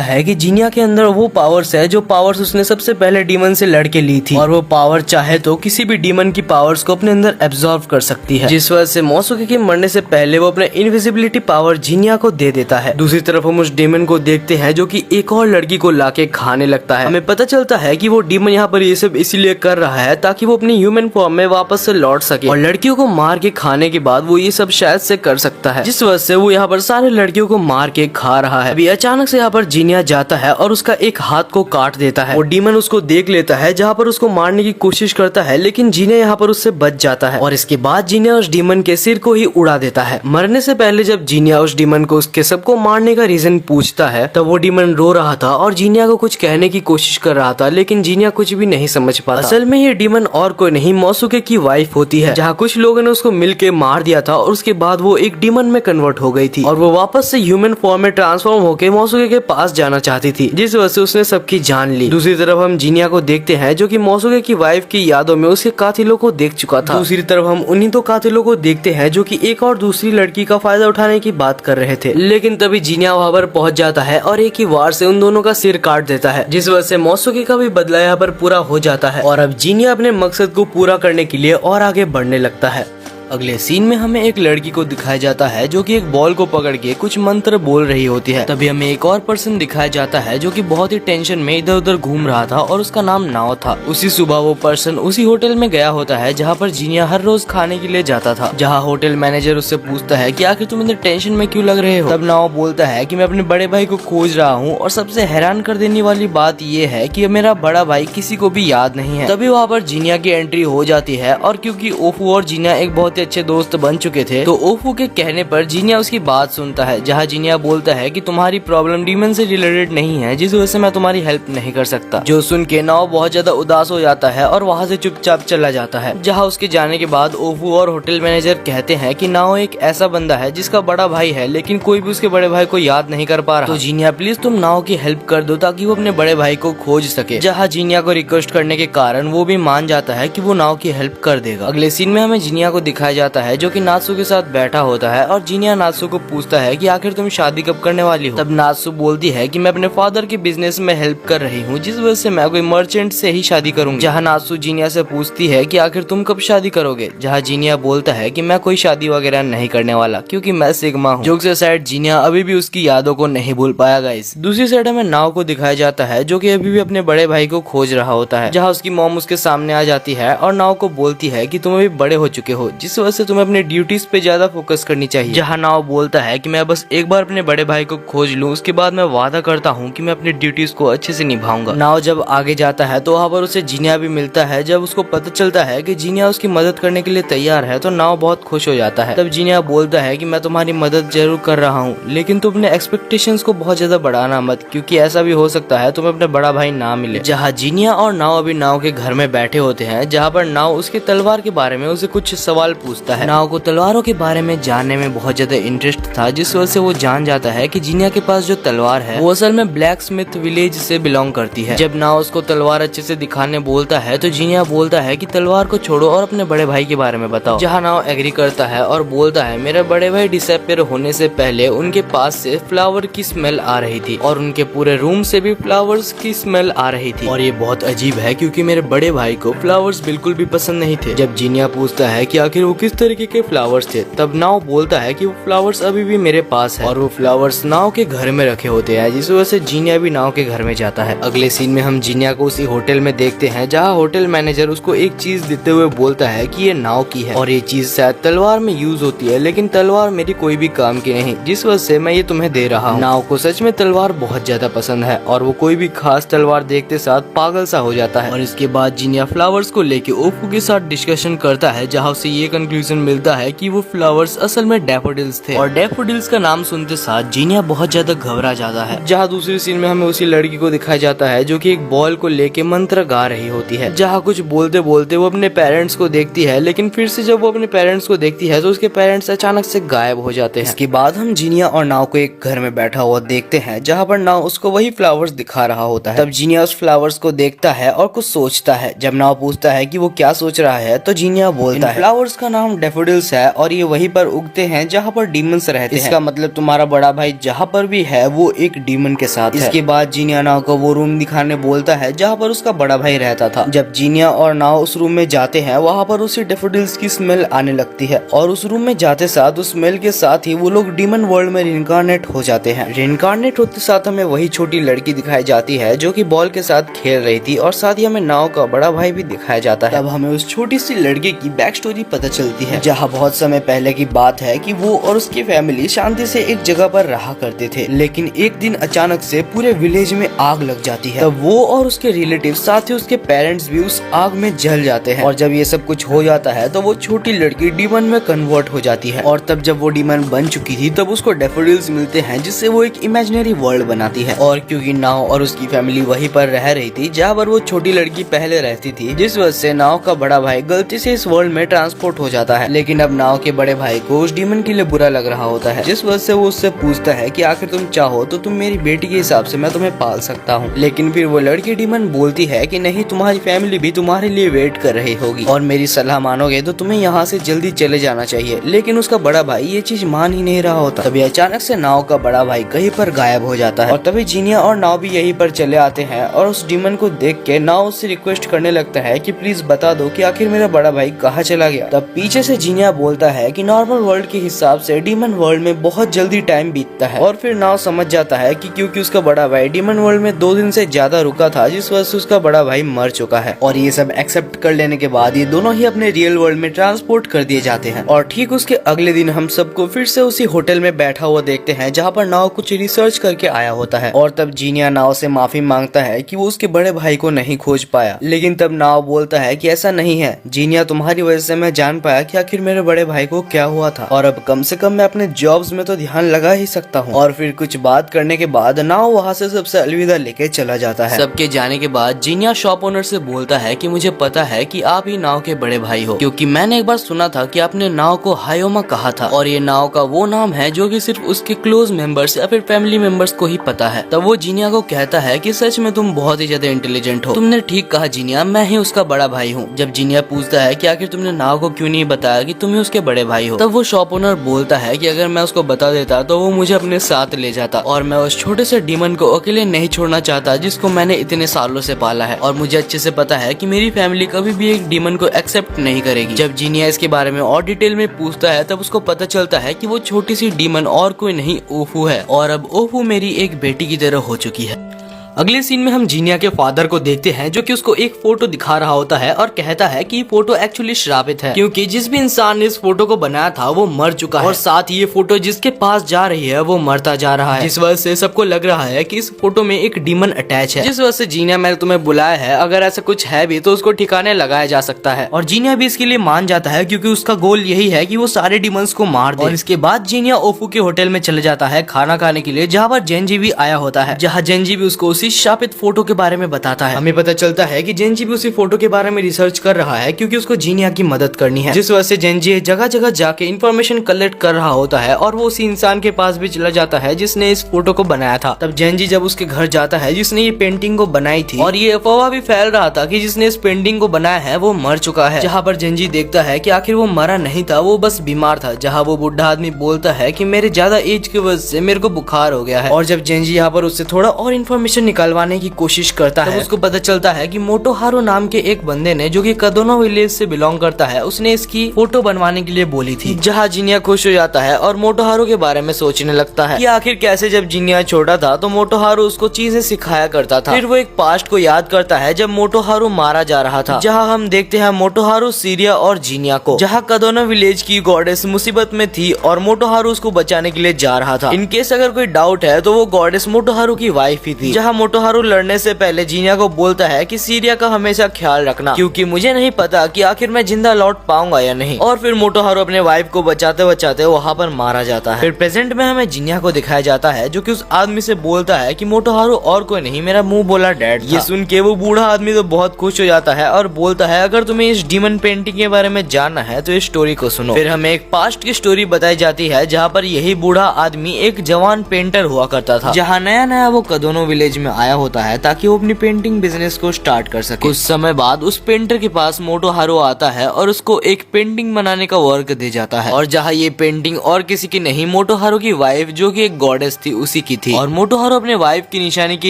है कि जीनिया के अंदर वो पावर्स है जो पावर्स उसने सबसे पहले डीमन से लड़के ली थी, और वो पावर चाहे तो किसी भी डीमन की पावर्स को अपने अंदर एब्जॉर्ब कर सकती है, जिस वजह से मोसुके के मरने से पहले वो अपने इनविजिबिलिटी पावर जीनिया को दे देता है। दूसरी तरफ हम उस डीमन को देखते हैं जो कि एक और लड़की को लाके खाने लगता है। हमें पता चलता है कि वो डीमन यहाँ पर ये सब इसीलिए कर रहा है ताकि वो अपनी ह्यूमन फॉर्म में वापस से लौट लौट सके और लड़कियों को मार के खाने के बाद वो ये सब शायद से कर सकता है, जिस वजह से वो यहाँ पर सारे लड़कियों को मार के खा रहा है। अभी अचानक से यहाँ पर जीनिया जाता है और उसका एक हाथ को काट देता है। वो डीमन उसको देख लेता है, जहाँ पर उसको मारने की कोशिश करता है, लेकिन जीनिया यहाँ पर उससे बच जाता है और इसके बाद जीनिया उस डीमन के सिर को ही उड़ा देता है। मरने से पहले जब जीनिया उस डीमन को उसके सबको मारने का रीजन पूछता है तब वो डीमन रो रहा था और जीनिया को कुछ कहने की कोशिश कर रहा था, लेकिन जीनिया कुछ भी नहीं समझ पाता। असल में ये डीमन और कोई नहीं मोसुके की वाइफ होती है, जहाँ कुछ लोगों ने उसको मिलके मार दिया था और उसके बाद वो एक डीमन में कन्वर्ट हो गई थी और वो वापस से ह्यूमन फॉर्म में ट्रांसफॉर्म होकर मोसुके के पास जाना चाहती थी, जिस वजह से उसने सबकी जान ली। दूसरी तरफ हम जीनिया को देखते हैं जो कि मोसुके की वाइफ की यादों में उसके कातिलों को देख चुका था। दूसरी तरफ हम उन्हीं तो कातिलों को देखते हैं जो कि एक और दूसरी लड़की का फायदा उठाने की बात कर रहे थे, लेकिन तभी जीनिया वहाँ पर पहुंच जाता है और एक ही वार से उन दोनों का सिर काट देता है, जिस वजह से मोसुके का भी बदला यहाँ पर पूरा हो जाता है और अब जीनिया अपने मकसद को पूरा करने के लिए और आगे बढ़ने लगता है। अगले सीन में हमें एक लड़की को दिखाया जाता है जो कि एक बॉल को पकड़ के कुछ मंत्र बोल रही होती है। तभी हमें एक और पर्सन दिखाया जाता है जो कि बहुत ही टेंशन में इधर उधर घूम रहा था और उसका नाम नाओ था। उसी सुबह वो पर्सन उसी होटल में गया होता है जहाँ पर जीनिया हर रोज खाने के लिए जाता था। जहाँ होटल मैनेजर उससे पूछता है कि आखिर तुम इधर टेंशन में क्यों लग रहे हो। तब नाओ बोलता है कि मैं अपने बड़े भाई को खोज रहा हूँ और सबसे हैरान कर देने वाली बात ये है कि मेरा बड़ा भाई किसी को भी याद नहीं है। तभी वहाँ पर जीनिया की एंट्री हो जाती है और क्योंकि ओफू और जीनिया एक बहुत ही अच्छे दोस्त बन चुके थे तो ओफू के कहने पर जीनिया उसकी बात सुनता है, जहाँ जीनिया बोलता है कि तुम्हारी प्रॉब्लम डीमन से रिलेटेड नहीं है, जिस वजह से मैं तुम्हारी हेल्प नहीं कर सकता। जो सुन के नाओ बहुत ज्यादा उदास हो जाता है और वहाँ से चुपचाप चला जाता है। जहाँ उसके जाने के बाद ओफू और होटल मैनेजर कहते हैं कि नाओ एक ऐसा बंदा है जिसका बड़ा भाई है लेकिन कोई भी उसके बड़े भाई को याद नहीं कर पा रहा, तो जीनिया प्लीज तुम नाओ की हेल्प कर दो ताकि वो अपने बड़े भाई को खोज सके। जहाँ जीनिया को रिक्वेस्ट करने के कारण वो भी मान जाता है कि वो नाओ की हेल्प कर देगा। अगले सीन में हमें जीनिया को दिखाया जाता है जो कि नात्सु के साथ बैठा होता है और जीनिया नात्सु को पूछता है कि आखिर तुम शादी कब करने वाली हो। तब नात्सु बोलती है कि मैं अपने फादर के बिजनेस में हेल्प कर रही हूँ, जिस वजह से मैं कोई मर्चेंट से ही शादी करूंगी। जहाँ नात्सु जीनिया से पूछती है कि आखिर तुम कब शादी करोगे, जहाँ जीनिया बोलता है कि मैं कोई शादी वगैरह नहीं करने वाला क्योंकि मैं सिग्मा हूँ। जोक से साइड जीनिया अभी भी उसकी यादों को नहीं भूल पाया गाइस। दूसरी साइड हमें नाओ को दिखाया जाता है जो कि अभी भी अपने बड़े भाई को खोज रहा होता है, जहाँ उसकी मॉम उसके सामने आ जाती है और नाओ को बोलती है कि तुम अभी बड़े हो चुके हो, जिस वजह से तुम्हें अपने ड्यूटीज पे ज्यादा फोकस करनी चाहिए। जहाँ नाओ बोलता है कि मैं बस एक बार अपने बड़े भाई को खोज लूं, उसके बाद मैं वादा करता हूँ कि मैं अपनी ड्यूटीज को अच्छे से निभाऊंगा। नाओ जब आगे जाता है तो वहाँ पर उसे जीनिया भी मिलता है। जब उसको पता चलता है कि जीनिया उसकी मदद करने के लिए तैयार है तो नाओ बहुत खुश हो जाता है। तब जीनिया बोलता है कि मैं तुम्हारी मदद जरूर कर रहा हूँ, लेकिन तुम अपने एक्सपेक्टेशंस को बहुत ज्यादा बढ़ाना मत, क्योंकि ऐसा भी हो सकता है तुम्हें अपने बड़ा भाई ना मिले। जहाँ जीनिया और नाओ अभी नाओ के घर में बैठे होते हैं, जहाँ पर नाओ उसके तलवार के बारे में उसे कुछ सवाल पूछता है। नाओ को तलवारों के बारे में जानने में बहुत ज्यादा इंटरेस्ट था, जिस वजह से वो जान जाता है कि जीनिया के पास जो तलवार है वो असल में ब्लैक स्मिथ विलेज से बिलोंग करती है। जब नाओ उसको तलवार अच्छे से दिखाने बोलता है तो जीनिया बोलता है कि तलवार को छोड़ो और अपने बड़े भाई के बारे में बताओ। जहाँ नाओ एग्री करता है और बोलता है मेरे बड़े भाई डिसअपीयर होने से पहले उनके पास से फ्लावर की स्मेल आ रही थी और उनके पूरे रूम से भी फ्लावर्स की स्मेल आ रही थी, और ये बहुत अजीब है क्योंकि मेरे बड़े भाई को फ्लावर्स बिल्कुल भी पसंद नहीं थे। जब जीनिया पूछता है कि आखिर वो किस तरीके के फ्लावर्स थे, तब नाओ बोलता है कि वो फ्लावर्स अभी भी मेरे पास है और वो फ्लावर्स नाओ के घर में रखे होते हैं, जिस वजह से जीनिया भी नाओ के घर में जाता है। अगले सीन में हम जीनिया को उसी होटल में देखते हैं जहाँ होटल मैनेजर उसको एक चीज देते हुए बोलता है कि ये नाओ की है और ये चीज शायद तलवार में यूज होती है, लेकिन तलवार मेरी कोई भी काम की नहीं, जिस वजह से मैं ये तुम्हें दे रहा हूँ। नाओ को सच में तलवार बहुत ज्यादा पसंद है और वो कोई भी खास तलवार देखते साथ पागल सा हो जाता है। और इसके बाद जीनिया फ्लावर्स को लेके ओफू के साथ डिस्कशन करता है, जहाँ उसे ये कंक्लूजन मिलता है कि वो फ्लावर्स असल में डैफोडिल्स थे और डैफोडिल्स का नाम सुनते साथ जीनिया बहुत ज्यादा घबरा जाता है। जहाँ दूसरी सीन में हमें उसी लड़की को दिखाया जाता है जो कि एक बॉल को लेके मंत्र गा रही होती है। जहाँ कुछ बोलते बोलते वो अपने पेरेंट्स को देखती है, लेकिन फिर से जब वो अपने पेरेंट्स को देखती है तो उसके पेरेंट्स अचानक से गायब हो जाते हैं। इसके बाद हम जीनिया और नाव को एक घर में बैठा हुआ देखते हैं, जहाँ पर नाव उसको वही फ्लावर्स दिखा रहा होता है। तब जीनिया उस फ्लावर्स को देखता है और कुछ सोचता है। जब नाव पूछता है कि वो क्या सोच रहा है तो जीनिया बोलता है फ्लावर्स का नाम डेफोडिल्स है और ये वहीं पर उगते हैं जहाँ पर डीमंस रहते हैं। इसका मतलब तुम्हारा बड़ा भाई जहाँ पर भी है वो एक डीमन के साथ है। इसके बाद जीनिया नाव को वो रूम दिखाने बोलता है जहाँ पर उसका बड़ा भाई रहता था। जब जीनिया और नाव उस रूम में जाते हैं वहाँ पर उसे डेफोडिल्स की स्मेल आने लगती है और उस रूम में जाते साथ उस स्मेल के साथ ही वो लोग डीमन वर्ल्ड में रिइंकार्नेट हो जाते हैं। रिइंकार्नेट होते साथ हमें वही छोटी लड़की दिखाई जाती है जो कि बॉल के साथ खेल रही थी और साथ ही हमें नाव का बड़ा भाई भी दिखाया जाता है। तब हमें उस छोटी सी लड़की की बैक स्टोरी पता चलती है जहाँ बहुत समय पहले की बात है कि वो और उसकी फैमिली शांति से एक जगह पर रहा करते थे, लेकिन एक दिन अचानक से पूरे विलेज में आग लग जाती है। तब वो और उसके रिलेटिव साथ ही उसके पेरेंट्स भी उस आग में जल जाते हैं और जब ये सब कुछ हो जाता है तो वो छोटी लड़की डीमन में कन्वर्ट हो जाती है और तब जब वो डीमन बन चुकी थी तब उसको डेफोडिल्स मिलते हैं जिससे वो एक इमेजिनरी वर्ल्ड बनाती है। और क्योंकि नाव और उसकी फैमिली वहीं पर रह रही थी जहाँ पर वो छोटी लड़की पहले रहती थी, जिस वजह से नाव का बड़ा भाई गलती से इस वर्ल्ड में ट्रांसपोर्ट हो जाता है। लेकिन अब नाव के बड़े भाई को उस डीमन के लिए बुरा लग रहा होता है, जिस वजह से वो उससे पूछता है कि आखिर तुम चाहो तो तुम मेरी बेटी के हिसाब से मैं तुम्हें पाल सकता हूँ। लेकिन फिर वो लड़की डीमन बोलती है कि नहीं, तुम्हारी फैमिली भी तुम्हारे लिए वेट कर रही होगी और मेरी सलाह मानोगे तो तुम्हें यहाँ से जल्दी चले जाना चाहिए। लेकिन उसका बड़ा भाई ये चीज मान ही नहीं रहा होता। तभी अचानक से नाव का बड़ा भाई कहीं पर गायब हो जाता है और तभी जीनिया और नाव भी यहीं पर चले आते हैं और उस डीमन को देख के नाव उससे रिक्वेस्ट करने लगता है कि प्लीज बता दो कि आखिर मेरा बड़ा भाई कहाँ चला गया। तब पीछे से जीनिया बोलता है कि नॉर्मल वर्ल्ड के हिसाब से डीमन वर्ल्ड में बहुत जल्दी टाइम बीतता है और फिर नाव समझ जाता है कि क्योंकि उसका बड़ा भाई डीमन वर्ल्ड में 2 दिन से ज्यादा रुका था, जिस वजह से उसका बड़ा भाई मर चुका है। और ये सब एक्सेप्ट कर लेने के बाद ये दोनों ही अपने रियल वर्ल्ड में ट्रांसपोर्ट कर दिए जाते हैं। और ठीक उसके अगले दिन हम सबको फिर से उसी होटल में बैठा हुआ देखते हैं जहाँ पर नाव कुछ रिसर्च करके आया होता है और तब जीनिया नाव से माफी मांगता है कि वो उसके बड़े भाई को नहीं खोज पाया। लेकिन तब नाव बोलता है कि ऐसा नहीं है जीनिया, तुम्हारी वजह से मैं जान पाया कि आखिर मेरे बड़े भाई को क्या हुआ था और अब कम से कम मैं अपने जॉब्स में तो ध्यान लगा ही सकता हूँ। और फिर कुछ बात करने के बाद नाव वहाँ से सबसे अलविदा लेके चला जाता है। सबके जाने के बाद जीनिया शॉप ओनर से बोलता है कि मुझे पता है कि आप ही नाव के बड़े भाई हो, क्योंकि मैंने एक बार सुना था कि आपने नाव को हायोमा कहा था और ये नाव का वो नाम है जो कि सिर्फ उसके क्लोज मेंबर्स या फिर फैमिली मेंबर्स को ही पता है। तब वो जीनिया को कहता है कि सच में तुम बहुत ही ज्यादा इंटेलिजेंट हो, तुमने ठीक कहा जीनिया, मैं ही उसका बड़ा भाई हूँ। जब जीनिया पूछता है कि आखिर तुमने नाव को क्यों नहीं बताया कि तुम ही उसके बड़े भाई हो, तब वो शॉप ओनर बोलता है कि अगर मैं उसको बता देता तो वो मुझे अपने साथ ले जाता और मैं उस छोटे से डीमन को अकेले नहीं छोड़ना चाहता जिसको मैंने इतने सालों से पाला है और मुझे अच्छे से पता है कि मेरी फैमिली कभी भी एक डीमन को एक्सेप्ट नहीं करेगी। जब जीनिया इसके बारे में और डिटेल में पूछता है तब उसको पता चलता है कि वो छोटी सी डीमन और कोई नहीं ओफू है और अब ओफू मेरी एक बेटी की तरह हो चुकी है। अगले सीन में हम जीनिया के फादर को देखते हैं जो कि उसको एक फोटो दिखा रहा होता है और कहता है कि ये फोटो एक्चुअली श्रापित है क्योंकि जिस भी इंसान ने इस फोटो को बनाया था वो मर चुका है और साथ ही ये फोटो जिसके पास जा रही है वो मरता जा रहा है, जिस वजह से सबको लग रहा है कि इस फोटो में एक डीमन अटैच है। जिस वजह से जीनिया, मैंने तुम्हें बुलाया है, अगर ऐसा कुछ है भी तो उसको ठिकाने लगाया जा सकता है। और जीनिया भी इसके लिए मान जाता है क्योंकि उसका गोल यही है कि वो सारे डीमंस को मार दे। और इसके बाद जीनिया ओफू के होटल में चले जाता है खाना खाने के लिए जहाँ पर जेनजी भी आया होता है, जहाँ जेनजी भी उसको उसी शापित फोटो के बारे में बताता है। हमें पता चलता है कि जेनजी भी उसी फोटो के बारे में रिसर्च कर रहा है क्योंकि उसको जीनिया की मदद करनी है, जिस वजह से जेनजी जगह जगह जाके इन्फॉर्मेशन कलेक्ट कर रहा होता है और वो उसी इंसान के पास भी चला जाता है जिसने इस फोटो को बनाया था। तब जेनजी जब उसके घर जाता है जिसने ये पेंटिंग को बनाई थी और ये अफवाह भी फैल रहा था कि जिसने इस पेंटिंग को बनाया है वो मर चुका है, जहाँ पर जेनजी देखता है कि आखिर वो मरा नहीं था, वो बस बीमार था। जहाँ वो बुढ़ा आदमी बोलता है कि मेरे ज्यादा एज की वजह से मेरे को बुखार हो गया है। और जब जेनजी यहाँ पर उससे थोड़ा और इन्फॉर्मेशन निकालवाने की कोशिश करता है उसको पता चलता है कि मोटोहारो नाम के एक बंदे ने, जो कि कदोनो विलेज से बिलोंग करता है, उसने इसकी फोटो बनवाने के लिए बोली थी। जहाँ जीनिया खुश हो जाता है और मोटोहारो के बारे में सोचने लगता है कि आखिर कैसे जब जीनिया छोटा था तो मोटोहारो उसको चीजें सिखाया करता था। फिर वो एक पास्ट को याद करता है जब मोटोहारो मारा जा रहा था, जहाँ हम देखते हैं मोटोहारो, सीरिया और जीनिया को, जहाँ कदोनो विलेज की गॉडेस मुसीबत में थी और मोटोहारो उसको बचाने के लिए जा रहा था। इनकेस अगर कोई डाउट है तो वो गॉडेस मोटोहारो की वाइफ ही थी। जहाँ मोटोहारो लड़ने से पहले जीनिया को बोलता है कि सीरिया का हमेशा ख्याल रखना क्योंकि मुझे नहीं पता कि आखिर मैं जिंदा लौट पाऊंगा या नहीं। और फिर मोटोहारो अपने वाइफ को बचाते बचाते वहाँ पर मारा जाता है। फिर प्रेजेंट में हमें जीनिया को दिखाया जाता है जो कि उस आदमी से बोलता है कि मोटोहारो और कोई नहीं, मेरा मुंह बोला डैड। ये सुन के वो बूढ़ा आदमी तो बहुत खुश हो जाता है और बोलता है अगर तुम्हें इस डीमन पेंटिंग के बारे में जानना है तो इस स्टोरी को सुनो। फिर हमें एक पास्ट की स्टोरी बताई जाती है जहाँ पर यही बूढ़ा आदमी एक जवान पेंटर हुआ करता था। जहाँ नया नया वो कदोनो विलेज में आया होता है ताकि वो अपनी पेंटिंग बिजनेस को स्टार्ट कर सके। कुछ समय बाद उस पेंटर के पास मोटोहारो आता है और उसको एक पेंटिंग बनाने का वर्क दे जाता है, और जहाँ ये पेंटिंग और किसी की नहीं, मोटोहारो की वाइफ जो कि एक गॉडेस थी उसी की थी, और मोटोहारो अपने वाइफ की निशानी के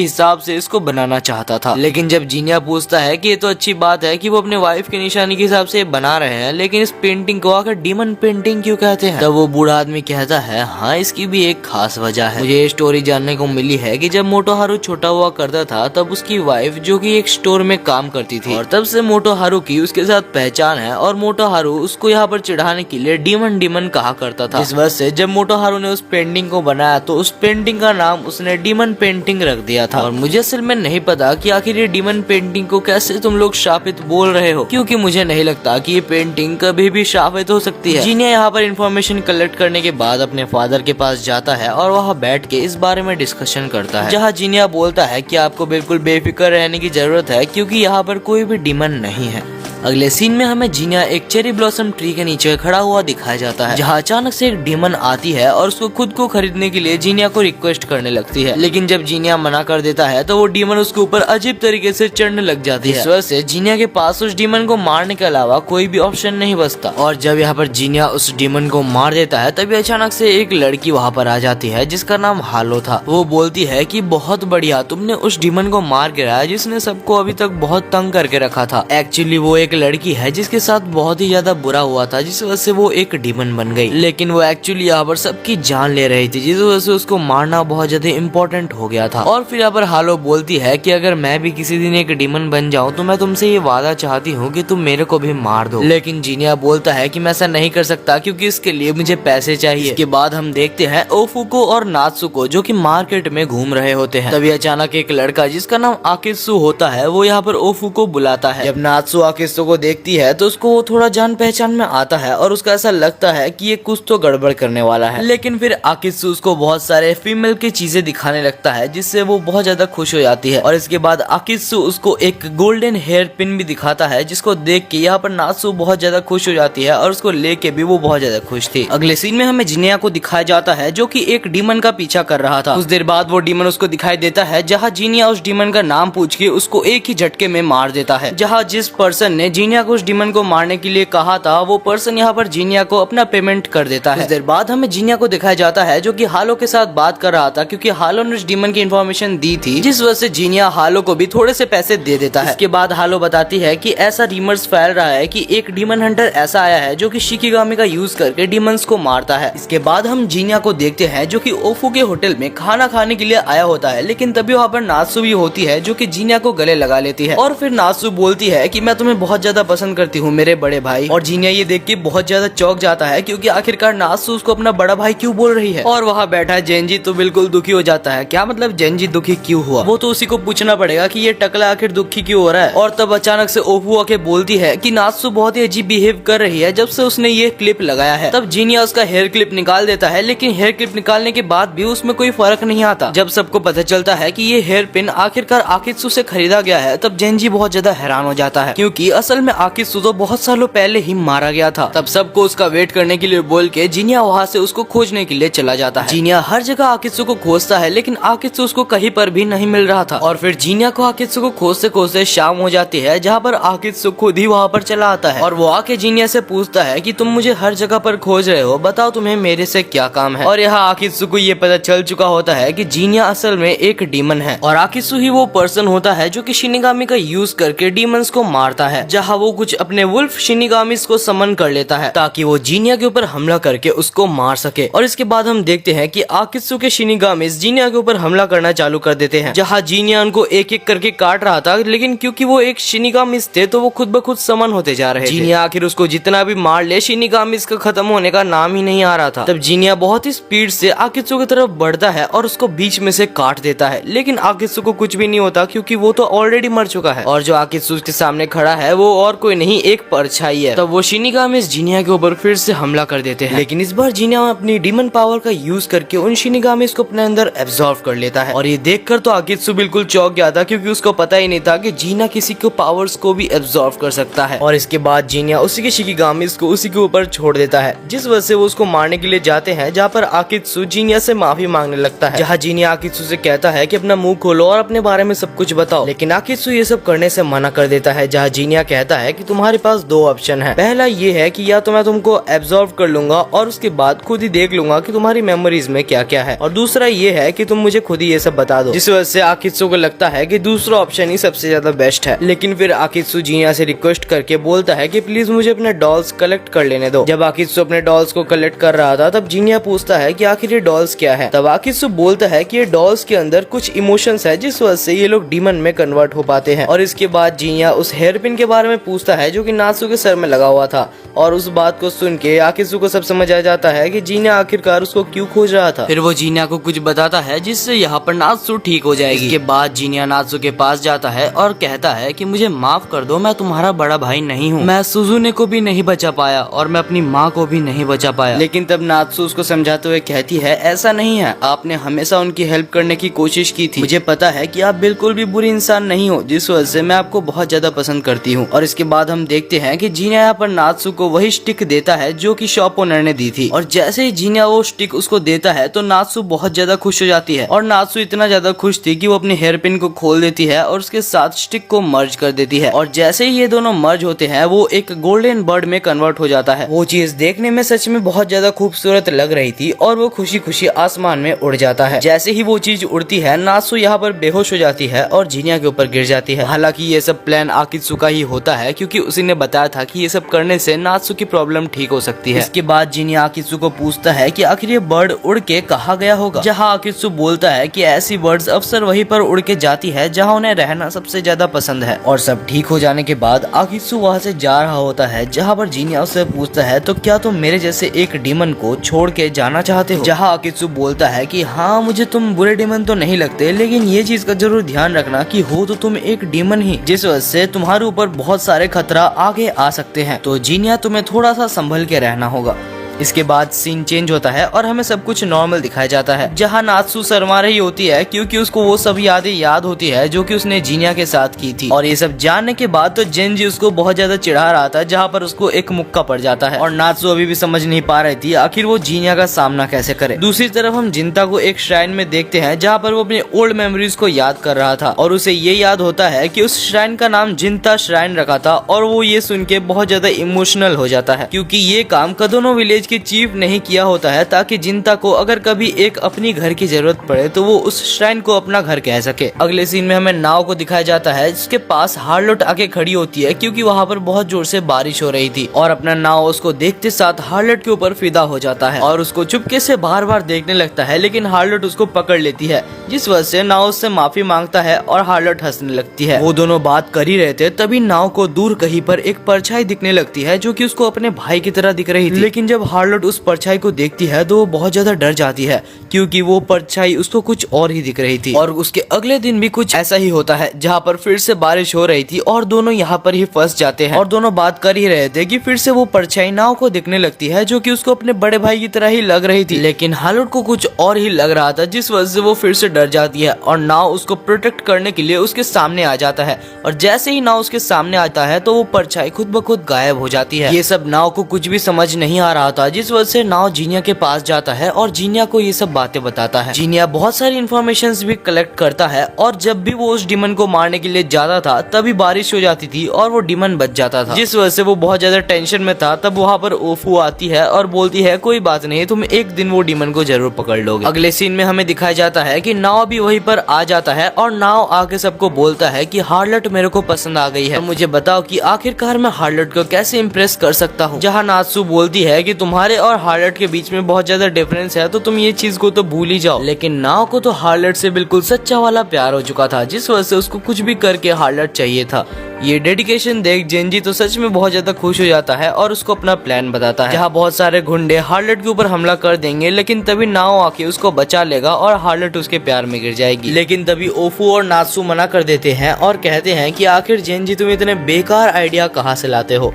हिसाब से इसको बनाना चाहता था। लेकिन जब जीनिया पूछता है कि ये तो अच्छी बात है कि वो अपने वाइफ की निशानी के हिसाब से बना रहे हैं, लेकिन इस पेंटिंग को आकर डीमन पेंटिंग क्यों कहते हैं, तब वो बूढ़ा आदमी कहता है हाँ इसकी भी एक खास वजह है। मुझे ये स्टोरी जानने को मिली है कि जब मोटोहारो छोटा हुआ करता था तब उसकी वाइफ जो कि एक स्टोर में काम करती थी, और तब से मोटोहारो की उसके साथ पहचान है, और मोटोहारो उसको यहाँ पर चिढ़ाने के लिए डीमन डीमन कहा करता था। इस वजह से जब मोटोहारो ने उस पेंटिंग को बनाया तो उस पेंटिंग का नाम उसने डीमन पेंटिंग रख दिया था। और मुझे असल में नहीं पता कि आखिर ये डीमन पेंटिंग को कैसे तुम लोग शापित बोल रहे हो, क्योंकि मुझे नहीं लगता कि ये पेंटिंग कभी भी शापित हो सकती है। जीनिया यहाँ पर इन्फॉर्मेशन कलेक्ट करने के बाद अपने फादर के पास जाता है और वहाँ बैठ के इस बारे में डिस्कशन करता है, जहाँ जीनिया बोलता है कि आपको बिल्कुल बेफिक्र रहने की जरूरत है क्योंकि यहाँ पर कोई भी डीमन नहीं है। अगले सीन में हमें जीनिया एक चेरी ब्लॉसम ट्री के नीचे खड़ा हुआ दिखाया जाता है, जहाँ अचानक से एक डीमन आती है और उसको खुद को खरीदने के लिए जीनिया को रिक्वेस्ट करने लगती है। लेकिन जब जीनिया मना कर देता है तो वो डीमन उसके ऊपर अजीब तरीके से चढ़ने लग जाती है। इस वजह से जीनिया के पास उस डीमन को मारने के अलावा कोई भी ऑप्शन नहीं बचता, और जब यहाँ पर जीनिया उस डीमन को मार देता है तभी अचानक से एक लड़की वहाँ पर आ जाती है जिसका नाम हालो था। वो बोलती है कि बहुत बढ़िया, तुमने उस डीमन को मार गिराया जिसने सबको अभी तक बहुत तंग करके रखा था। एक्चुअली वो एक लड़की है जिसके साथ बहुत ही ज्यादा बुरा हुआ था, जिस वजह से वो एक डीमन बन गई, लेकिन वो एक्चुअली यहाँ पर सबकी जान ले रही थी, जिस वजह से उसको मारना बहुत ज्यादा इम्पोर्टेंट हो गया था। और फिर यहाँ पर हालो बोलती है कि अगर मैं भी किसी दिन एक डीमन बन जाऊं तो मैं तुमसे ये वादा चाहती हूँ कि तुम मेरे को भी मार दो। लेकिन जीनिया बोलता है कि मैं ऐसा नहीं कर सकता क्योंकि इसके लिए मुझे पैसे चाहिए। इसके बाद हम देखते हैं ओफुको और नात्सुको जो कि मार्केट में घूम रहे होते हैं। तभी अचानक एक लड़का जिसका नाम आकित्सु होता है वो यहाँ पर ओफुको बुलाता है। जब नात्सु आकित्सु को देखती है तो उसको वो थोड़ा जान पहचान में आता है और उसका ऐसा लगता है कि ये कुछ तो गड़बड़ करने वाला है। लेकिन फिर आकित्सु उसको बहुत सारे फीमेल की चीजें दिखाने लगता है जिससे वो बहुत ज्यादा खुश हो जाती है, और इसके बाद आकित्सु उसको एक गोल्डन हेयर पिन भी दिखाता है जिसको देख के यहाँ पर नात्सु बहुत ज्यादा खुश हो जाती है और उसको लेके भी वो बहुत ज्यादा खुश थी। अगले सीन में हमें जीनिया को दिखाया जाता है जो कि एक डीमन का पीछा कर रहा था। कुछ देर बाद वो डीमन उसको दिखाई देता है, जहाँ जीनिया उस डीमन का नाम पूछ के उसको एक ही झटके में मार देता है। जहाँ जिस पर्सन ने जीनिया को उस डीमन को मारने के लिए कहा था वो पर्सन यहाँ पर जीनिया को अपना पेमेंट कर देता है। कुछ देर बाद हमें जीनिया को दिखाया जाता है जो कि हालो के साथ बात कर रहा था, क्योंकि हालो ने उस डीमन की इन्फॉर्मेशन दी थी, जिस वजह से जीनिया हालो को भी थोड़े से पैसे दे देता है। इसके बाद हालो बताती है कि ऐसा रीमर्स फैल रहा है कि एक डीमन हंटर ऐसा आया है जो कि शिकिगामी का यूज करके डीमंस को मारता है। इसके बाद हम जीनिया को देखते हैं जो कि ओफू के होटल में खाना खाने के लिए आया होता है, लेकिन तभी वहाँ पर नात्सु भी होती है जो कि जीनिया को गले लगा लेती है, और फिर नात्सु बोलती है कि मैं तुम्हें बहुत ज्यादा पसंद करती हूँ मेरे बड़े भाई। और जीनिया ये देख के बहुत ज्यादा चौंक जाता है क्योंकि आखिरकार नात्सु उसको अपना बड़ा भाई क्यों बोल रही है। और वहाँ बैठा जेंजी तो बिल्कुल दुखी हो जाता है। क्या मतलब जेंजी दुखी क्यों हुआ? वो तो उसी को पूछना पड़ेगा कि ये टकला आखिर दुखी क्यों हो रहा है। और तब अचानक से ओफू आके बोलती है कि नात्सु बहुत ही अजीब बिहेव कर रही है जब से उसने ये क्लिप लगाया है। तब जीनिया उसका हेयर क्लिप निकाल देता है, लेकिन हेयर क्लिप निकालने के बाद भी उसमें कोई फर्क नहीं आता। जब सबको पता चलता है कि ये हेयर पिन आखिरकार आकित्सु से खरीदा गया है तब जेंजी बहुत ज्यादा हैरान हो जाता है, क्योंकि असल में आकित्सु तो बहुत सालों पहले ही मारा गया था। तब सबको उसका वेट करने के लिए बोल के जीनिया वहाँ से उसको खोजने के लिए चला जाता है। जीनिया हर जगह आकित्सु को खोजता है, लेकिन आकित्सु उसको कहीं पर भी नहीं मिल रहा था। और फिर जीनिया को आकित्सु को खोजते खोजते शाम हो जाती है, जहाँ पर आकित्सु खुद ही वहाँ पर चला आता है और वो आके जीनिया से पूछता है कि तुम मुझे हर जगह पर खोज रहे हो, बताओ तुम्हें मेरे से क्या काम है। और यहाँ आकित्सु को ये पता चल चुका होता है कि जीनिया असल में एक डीमन है, और आकित्सु ही वो पर्सन होता है जो कि शिनिगामी का यूज करके डीमंस को मारता है, जहाँ वो कुछ अपने वुल्फ शिनिगामिस को समन कर लेता है ताकि वो जीनिया के ऊपर हमला करके उसको मार सके। और इसके बाद हम देखते हैं कि आकित्सु के शिनिगामिस जीनिया के ऊपर हमला करना चालू कर देते हैं, जहाँ जीनिया उनको एक एक करके काट रहा था, लेकिन क्योंकि वो एक शिनिगामिस थे तो वो खुद ब खुद समन होते जा रहे थे। जीनिया आखिर उसको जितना भी मार ले, शिनिगामिस का खत्म होने का नाम ही नहीं आ रहा था। तब जीनिया बहुत ही स्पीड से आकित्सु की तरफ बढ़ता है और उसको बीच में से काट देता है, लेकिन आकित्सु को कुछ भी नहीं होता क्योंकि वो तो ऑलरेडी मर चुका है, और जो आकित्सु के सामने खड़ा है वो और कोई नहीं एक परछाई है। तब वो शिनिगामिस जीनिया के ऊपर फिर से हमला कर देते हैं, लेकिन इस बार जीनिया अपनी डीमन पावर का यूज करके उन शिनिगामिस को अपने अंदर एब्जॉर्ब कर लेता है। और ये देखकर तो आकित्सु बिल्कुल चौंक गया था क्योंकि उसको पता ही नहीं था कि जीनिया किसी को पावर्स को भी एब्जॉर्ब कर सकता है। और इसके बाद जीनिया उसी के शिनिगामिस को उसी के ऊपर छोड़ देता है, जिस वजह से वो उसको मारने के लिए जाते हैं, जहाँ पर आकित्सु जीनिया से माफी मांगने लगता है, जहाँ जीनिया आकित्सु से कहता है कि अपना अपना मुंह खोलो और अपने बारे में सब कुछ बताओ। लेकिन आकित्सु ये सब करने से मना कर देता है, जहाँ जीनिया कहता है कि तुम्हारे पास दो ऑप्शन है। पहला ये है कि या तो मैं तुमको एब्जॉर्व कर लूंगा और उसके बाद खुद ही देख लूंगा कि तुम्हारी मेमोरीज में क्या क्या है, और दूसरा ये है कि तुम मुझे खुद ही ये सब बता दो। जिस वजह से आकित्सु को लगता है कि दूसरा ऑप्शन ही सबसे ज्यादा बेस्ट है। लेकिन फिर आकित्सु जीनिया से रिक्वेस्ट करके बोलता है कि प्लीज मुझे अपने डॉल्स कलेक्ट कर लेने दो। जब आकित्सु अपने डॉल्स को कलेक्ट कर रहा था तब जीनिया पूछता है कि आखिर ये डॉल्स क्या है। तब आकित्सु बोलता है कि ये डॉल्स के अंदर कुछ इमोशंस है जिस वजह से ये लोग डीमन में कन्वर्ट हो पाते हैं। और इसके बाद जीनिया उस हेयर पिन के बारे में पूछता है जो कि नात्सु के सर में लगा हुआ था, और उस बात को सुन के आकित्सु को सब समझ आ जाता है कि जीनिया आखिरकार उसको क्यों खोज रहा था। फिर वो जीनिया को कुछ बताता है जिससे यहाँ पर नात्सु ठीक हो जाएगी। इसके बाद जीनिया नात्सु के पास जाता है और कहता है कि मुझे माफ कर दो, मैं तुम्हारा बड़ा भाई नहीं हूँ। मैं सुजुने को भी नहीं बचा पाया और मैं अपनी माँ को भी नहीं बचा पाया। लेकिन तब नात्सु उसको समझाते हुए कहती है, ऐसा नहीं है, आपने हमेशा उनकी हेल्प करने की कोशिश की थी। मुझे पता है कि आप बिल्कुल भी बुरी इंसान नहीं हो, जिस वजह से मैं आपको बहुत ज्यादा पसंद करती हूँ। और इसके बाद हम देखते हैं कि जीनिया यहाँ पर नात्सु को वही स्टिक देता है जो कि शॉप ओनर ने दी थी। और जैसे ही जीनिया वो स्टिक उसको देता है तो नात्सु बहुत ज्यादा खुश हो जाती है। और नात्सु इतना ज्यादा खुश थी कि वो अपनी हेयर पिन को खोल देती है और उसके साथ स्टिक को मर्ज कर देती है। और जैसे ही ये दोनों मर्ज होते हैं वो एक गोल्डन बर्ड में कन्वर्ट हो जाता है। वो चीज देखने में सच में बहुत ज्यादा खूबसूरत लग रही थी और वो खुशी खुशी आसमान में उड़ जाता है। जैसे ही वो चीज उड़ती है नात्सु यहाँ पर बेहोश हो जाती है और जीनिया के ऊपर गिर जाती है। हालांकि ये सब प्लान आकित्सु का ही होता है क्योंकि उसी ने बताया था कि ये सब करने से नात्सु की प्रॉब्लम ठीक हो सकती है। इसके बाद जीनिया आकित्सु को पूछता है कि आखिर ये बर्ड उड़ के कहाँ गया होगा, जहाँ आकित्सु बोलता है कि ऐसी बर्ड्स अक्सर वहीं पर उड़ के जाती है जहाँ उन्हें रहना सबसे ज्यादा पसंद है। और सब ठीक हो जाने के बाद आकित्सु वहाँ से जा रहा होता है, जहाँ पर जीनिया उससे पूछता है तो क्या तुम मेरे जैसे एक डीमन को छोड़ के जाना चाहते हो, जहाँ आकित्सु बोलता है कि हाँ मुझे तुम बुरे डीमन तो नहीं लगते, लेकिन ये चीज का जरूर ध्यान रखना कि हो तो तुम एक डीमन ही, जिस वजह से तुम्हारे ऊपर बहुत सारे खतरा आगे आ सकते हैं। तो जीनिया तुम्हें थोड़ा सा संभल के रहना होगा। इसके बाद सीन चेंज होता है और हमें सब कुछ नॉर्मल दिखाया जाता है, जहाँ नात्सु शर्मा रही होती है क्योंकि उसको वो सब यादें याद होती है जो कि उसने जीनिया के साथ की थी। और ये सब जानने के बाद तो जेनजी उसको बहुत ज्यादा चिढ़ा रहा था, जहाँ पर उसको एक मुक्का पड़ जाता है। और नात्सु अभी भी समझ नहीं पा रही थी आखिर वो जीनिया का सामना कैसे करे। दूसरी तरफ हम जिंता को एक श्राइन में देखते हैं, जहाँ पर वो अपने ओल्ड मेमोरीज को याद कर रहा था और उसे ये याद होता है कि उस श्राइन का नाम जिंता श्राइन रखा था। और वो ये सुन के बहुत ज्यादा इमोशनल हो जाता है क्योंकि ये काम कदोनो विलेज के चीफ नहीं किया होता है, ताकि जिंता को अगर कभी एक अपनी घर की जरूरत पड़े तो वो उस श्राइन को अपना घर कह सके। अगले सीन में हमें नाव को दिखाया जाता है जिसके पास हार्लोट आके खड़ी होती है क्योंकि वहाँ पर बहुत जोर से बारिश हो रही थी। और अपना नाव उसको देखते साथ हार्लोट के ऊपर फिदा हो जाता है और उसको चुपके से बार बार देखने लगता है, लेकिन हार्लोट उसको पकड़ लेती है, जिस वजह से नाव उससे माफी मांगता है और हार्लोट हंसने लगती है। वो दोनों बात कर ही रहे थे तभी नाव को दूर कहीं पर एक परछाई दिखने लगती है जो कि उसको अपने भाई की तरह दिख रही थी। लेकिन जब हार्लोट उस परछाई को देखती है तो वो बहुत ज्यादा डर जाती है क्योंकि वो परछाई उसको कुछ और ही दिख रही थी। और उसके अगले दिन भी कुछ ऐसा ही होता है, जहाँ पर फिर से बारिश हो रही थी और दोनों यहाँ पर ही फंस जाते हैं। और दोनों बात कर ही रहे थे कि फिर से वो परछाई नाव को दिखने लगती है जो कि उसको अपने बड़े भाई की तरह ही लग रही थी, लेकिन हार्लोट को कुछ और ही लग रहा था, जिस वजह से वो फिर से डर जाती है और नाव उसको प्रोटेक्ट करने के लिए उसके सामने आ जाता है। और जैसे ही नाव उसके सामने आता है तो वो परछाई खुद ब खुद गायब हो जाती है। ये सब नाव को कुछ भी समझ नहीं आ रहा था, जिस वजह से नाव जीनिया के पास जाता है और जीनिया को ये सब बातें बताता है। जीनिया बहुत सारी इन्फॉर्मेशन भी कलेक्ट करता है और जब भी वो उस डीमन को मारने के लिए जाता था तभी बारिश हो जाती थी और वो डीमन बच जाता था, जिस वजह से वो बहुत ज्यादा टेंशन में था। तब वहाँ पर ओफू आती है और बोलती है कोई बात नहीं, तुम एक दिन वो डीमन को जरूर पकड़ लोगे। अगले सीन में हमें दिखाया जाता है कि नाव भी वहीं पर आ जाता है और नाव आके सबको बोलता है कि हार्लोट मेरे को पसंद आ गई है, तो मुझे बताओ कि आखिरकार मैं हार्लोट को कैसे इम्प्रेस कर सकता हूँ। जहाँ नात्सु बोलती है कि तुम्हारे और हार्लोट के बीच में बहुत ज्यादा डिफरेंस है तो तुम ये चीज को तो भूल ही जाओ। लेकिन नाव को तो हार्लोट से बिल्कुल सच्चा वाला प्यार हो चुका था, जिस वजह से उसको कुछ भी करके हार्लोट चाहिए था। ये डेडिकेशन देख जेनजी तो सच में बहुत ज्यादा खुश हो जाता है और उसको अपना प्लान बताता है, जहाँ बहुत सारे गुंडे हार्लोट के ऊपर हमला कर देंगे, लेकिन तभी नाव आके उसको बचा लेगा और हार्लोट उसके प्यार में गिर जाएगी। लेकिन तभी ओफू और नात्सु मना कर देते हैं और कहते हैं कि आखिर जेनजी तुम इतने बेकार आइडिया कहाँ से लाते हो।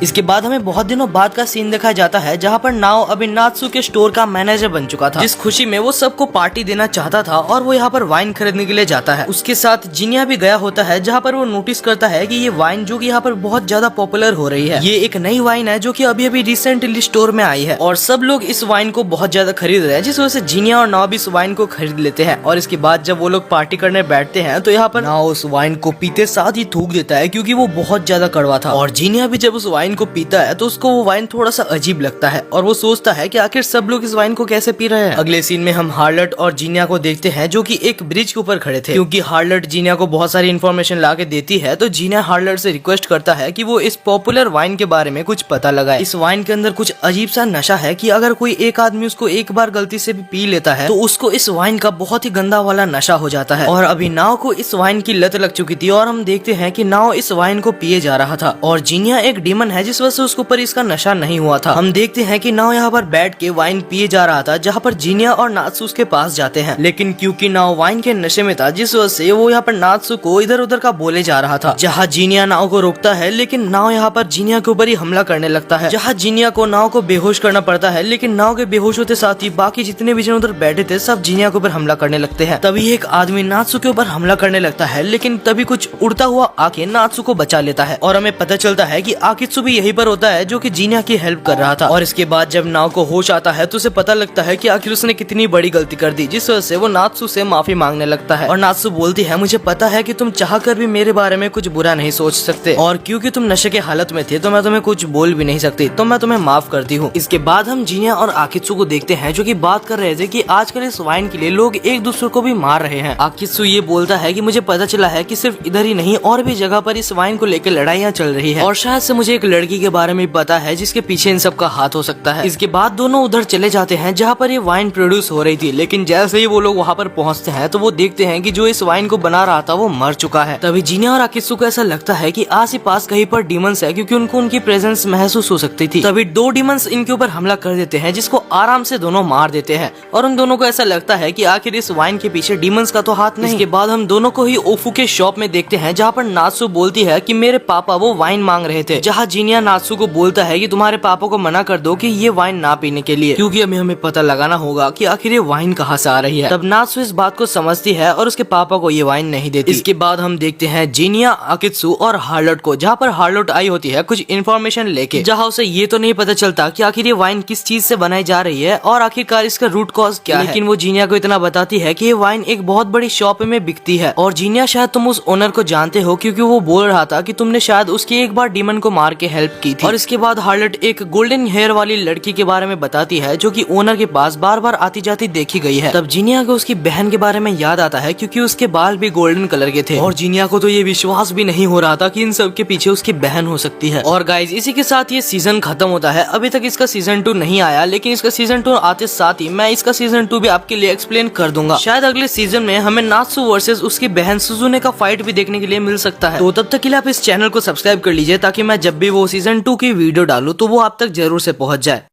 इसके बाद हमें बहुत दिनों बाद का सीन दिखाया जाता है जहाँ पर नाओ अभी नात्सु के स्टोर का मैनेजर बन चुका था, जिस खुशी में वो सबको पार्टी देना चाहता था और वो यहाँ पर वाइन खरीदने के लिए जाता है। उसके साथ जिनिया भी गया होता है जहाँ पर वो नोटिस करता है कि ये वाइन जो कि यहाँ पर बहुत ज्यादा पॉपुलर हो रही है, ये एक नई वाइन है जो कि अभी अभी रिसेंटली स्टोर में आई है और सब लोग इस वाइन को बहुत ज्यादा खरीद रहे हैं, जिस वजह से जिनिया और नाओ भी इस वाइन को खरीद लेते हैं। और इसके बाद जब वो लोग पार्टी करने बैठते हैं तो यहाँ पर नाओ उस वाइन को पीते साथ ही थूक देता है क्योंकि वो बहुत ज्यादा कड़वा था। और जिनिया भी जब उस वाइन को पीता है तो उसको वो वाइन थोड़ा सा अजीब लगता है और वो सोचता है कि आखिर सब लोग इस वाइन को कैसे पी रहे हैं। अगले सीन में हम हार्लट और जिनिया को देखते हैं जो कि एक ब्रिज के ऊपर खड़े थे। क्योंकि हार्लट जिनिया को बहुत सारी इन्फॉर्मेशन ला के देती है तो जिनिया हार्लट से रिक्वेस्ट करता है कि वो इस पॉपुलर वाइन के बारे में कुछ पता लगाए। इस वाइन के अंदर कुछ अजीब सा नशा है कि अगर कोई एक आदमी उसको एक बार गलती से भी पी लेता है तो उसको इस वाइन का बहुत ही गंदा वाला नशा हो जाता है। और अभी नाव को इस वाइन की लत लग चुकी थी और हम देखते हैं कि नाव इस वाइन को पिए जा रहा था और जिनिया एक डीमन है जिस वजह से उसके ऊपर इसका नशा नहीं हुआ था। हम देखते हैं कि नाव यहाँ पर बैठ के वाइन पिए जा रहा था जहाँ पर जिनिया और नात्सु उसके पास जाते हैं, लेकिन क्योंकि नाव वाइन के नशे में था जिस वजह से वो यहाँ पर नात्सु को इधर उधर का बोले जा रहा था। जहाँ जिनिया नाव को रोकता है लेकिन नाव यहाँ पर जिनिया के ऊपर ही हमला करने लगता है, जहाँ जिनिया को नाव को बेहोश करना पड़ता है। लेकिन नाव के बेहोश होते साथ ही बाकी जितने भी जन उधर बैठे थे सब जिनिया के ऊपर हमला करने लगते हैं। तभी एक आदमी नात्सु के ऊपर हमला करने लगता है, लेकिन तभी कुछ उड़ता हुआ आके नात्सु को बचा लेता है और हमें पता चलता है कि आकित्सु भी यहीं पर होता है जो कि जिनिया की हेल्प कर रहा था। और इसके बाद जब नाव को होश आता है तो उसे पता लगता है कि आखिर उसने कितनी बड़ी गलती कर दी, जिस वजह से वो नात्सु से माफी मांगने लगता है। और नात्सु बोलती है, मुझे पता है कि तुम चाहकर भी मेरे बारे में कुछ बुरा नहीं सोच सकते और क्योंकि तुम नशे के हालत में थे तो मैं तुम्हें कुछ बोल भी नहीं सकती, तो मैं तुम्हें माफ करती हूँ। इसके बाद हम जिनिया और आकित्सु को देखते हैं जो कि बात कर रहे थे कि आजकल इस वाइन के लिए लोग एक दूसरे को भी मार रहे हैं। आकित्सु ये बोलता है कि मुझे पता चला है कि सिर्फ इधर ही नहीं और भी जगह पर इस वाइन को लेकर लड़ाइयाँ चल रही है और शायद से मुझे एक लड़की के बारे में पता है जिसके पीछे इन सब का हाथ हो सकता है। इसके बाद दोनों उधर चले जाते हैं जहाँ पर ये वाइन प्रोड्यूस हो रही थी, लेकिन जैसे ही वो लोग वहाँ पर पहुँचते हैं तो वो देखते हैं कि जो इस वाइन को बना रहा था वो मर चुका है। तभी जिनिया और आकित्सु को ऐसा लगता है कि आस ही पास कहीं पर डीमंस है क्योंकि उनको उनकी प्रेजेंस महसूस हो सकती थी। तभी दो डीमंस इनके ऊपर हमला कर देते हैं जिसको आराम से दोनों मार देते हैं और उन दोनों को ऐसा लगता है कि आखिर इस वाइन के पीछे डीमंस का तो हाथ नहीं। इसके बाद हम दोनों को ही ओफू के शॉप में देखते हैं जहाँ पर नात्सु बोलती है कि मेरे पापा वो वाइन मांग रहे थे, जहाँ जिनिया नात्सु को बोलता है कि तुम्हारे पापा को मना कर दो कि ये वाइन ना पीने के लिए, क्योंकि हमें पता लगाना होगा कि आखिर ये वाइन कहाँ से आ रही है। तब नात्सु इस बात को समझती है और उसके पापा को ये वाइन नहीं देती। इसके बाद हम देखते हैं जिनिया, आकित्सु और हार्लट को, जहाँ पर हार्लट आई होती है कुछ इन्फॉर्मेशन लेके, जहाँ उसे ये तो नहीं पता चलता कि आखिर ये वाइन किस चीज से बनाई जा रही है और आखिरकार इसका रूट कॉज क्या है। लेकिन वो जिनिया को इतना बताती है कि ये वाइन एक बहुत बड़ी शॉप में बिकती है और जिनिया शायद तुम उस ओनर को जानते हो क्योंकि वो बोल रहा था कि तुमने शायद उसकी एक बार डीमन को मार के हेल्प की थी। और इसके बाद हार्लट एक गोल्डन हेयर वाली लड़की के बारे में बताती है जो कि ओनर के पास बार बार आती जाती देखी गई है। तब जिनिया को उसकी बहन के बारे में याद आता है क्योंकि उसके बाल भी गोल्डन कलर के थे और जिनिया को तो ये विश्वास भी नहीं हो रहा था कि इन सब के पीछे उसकी बहन हो सकती है। और गाइज इसी के साथ ये सीजन खत्म होता है। अभी तक इसका सीजन 2 नहीं आया, लेकिन इसका सीजन 2 आते साथ ही मैं इसका सीजन 2 भी आपके लिए एक्सप्लेन कर दूंगा। शायद अगले सीजन में हमें नात्सु वर्सेस उसकी बहन सुजुने का फाइट भी देखने के लिए मिल सकता है। तो तब तक के लिए आप इस चैनल को सब्सक्राइब कर लीजिए ताकि मैं जब भी वो सीजन 2 की वीडियो डालूं तो वो आप तक जरूर से पहुंच जाए।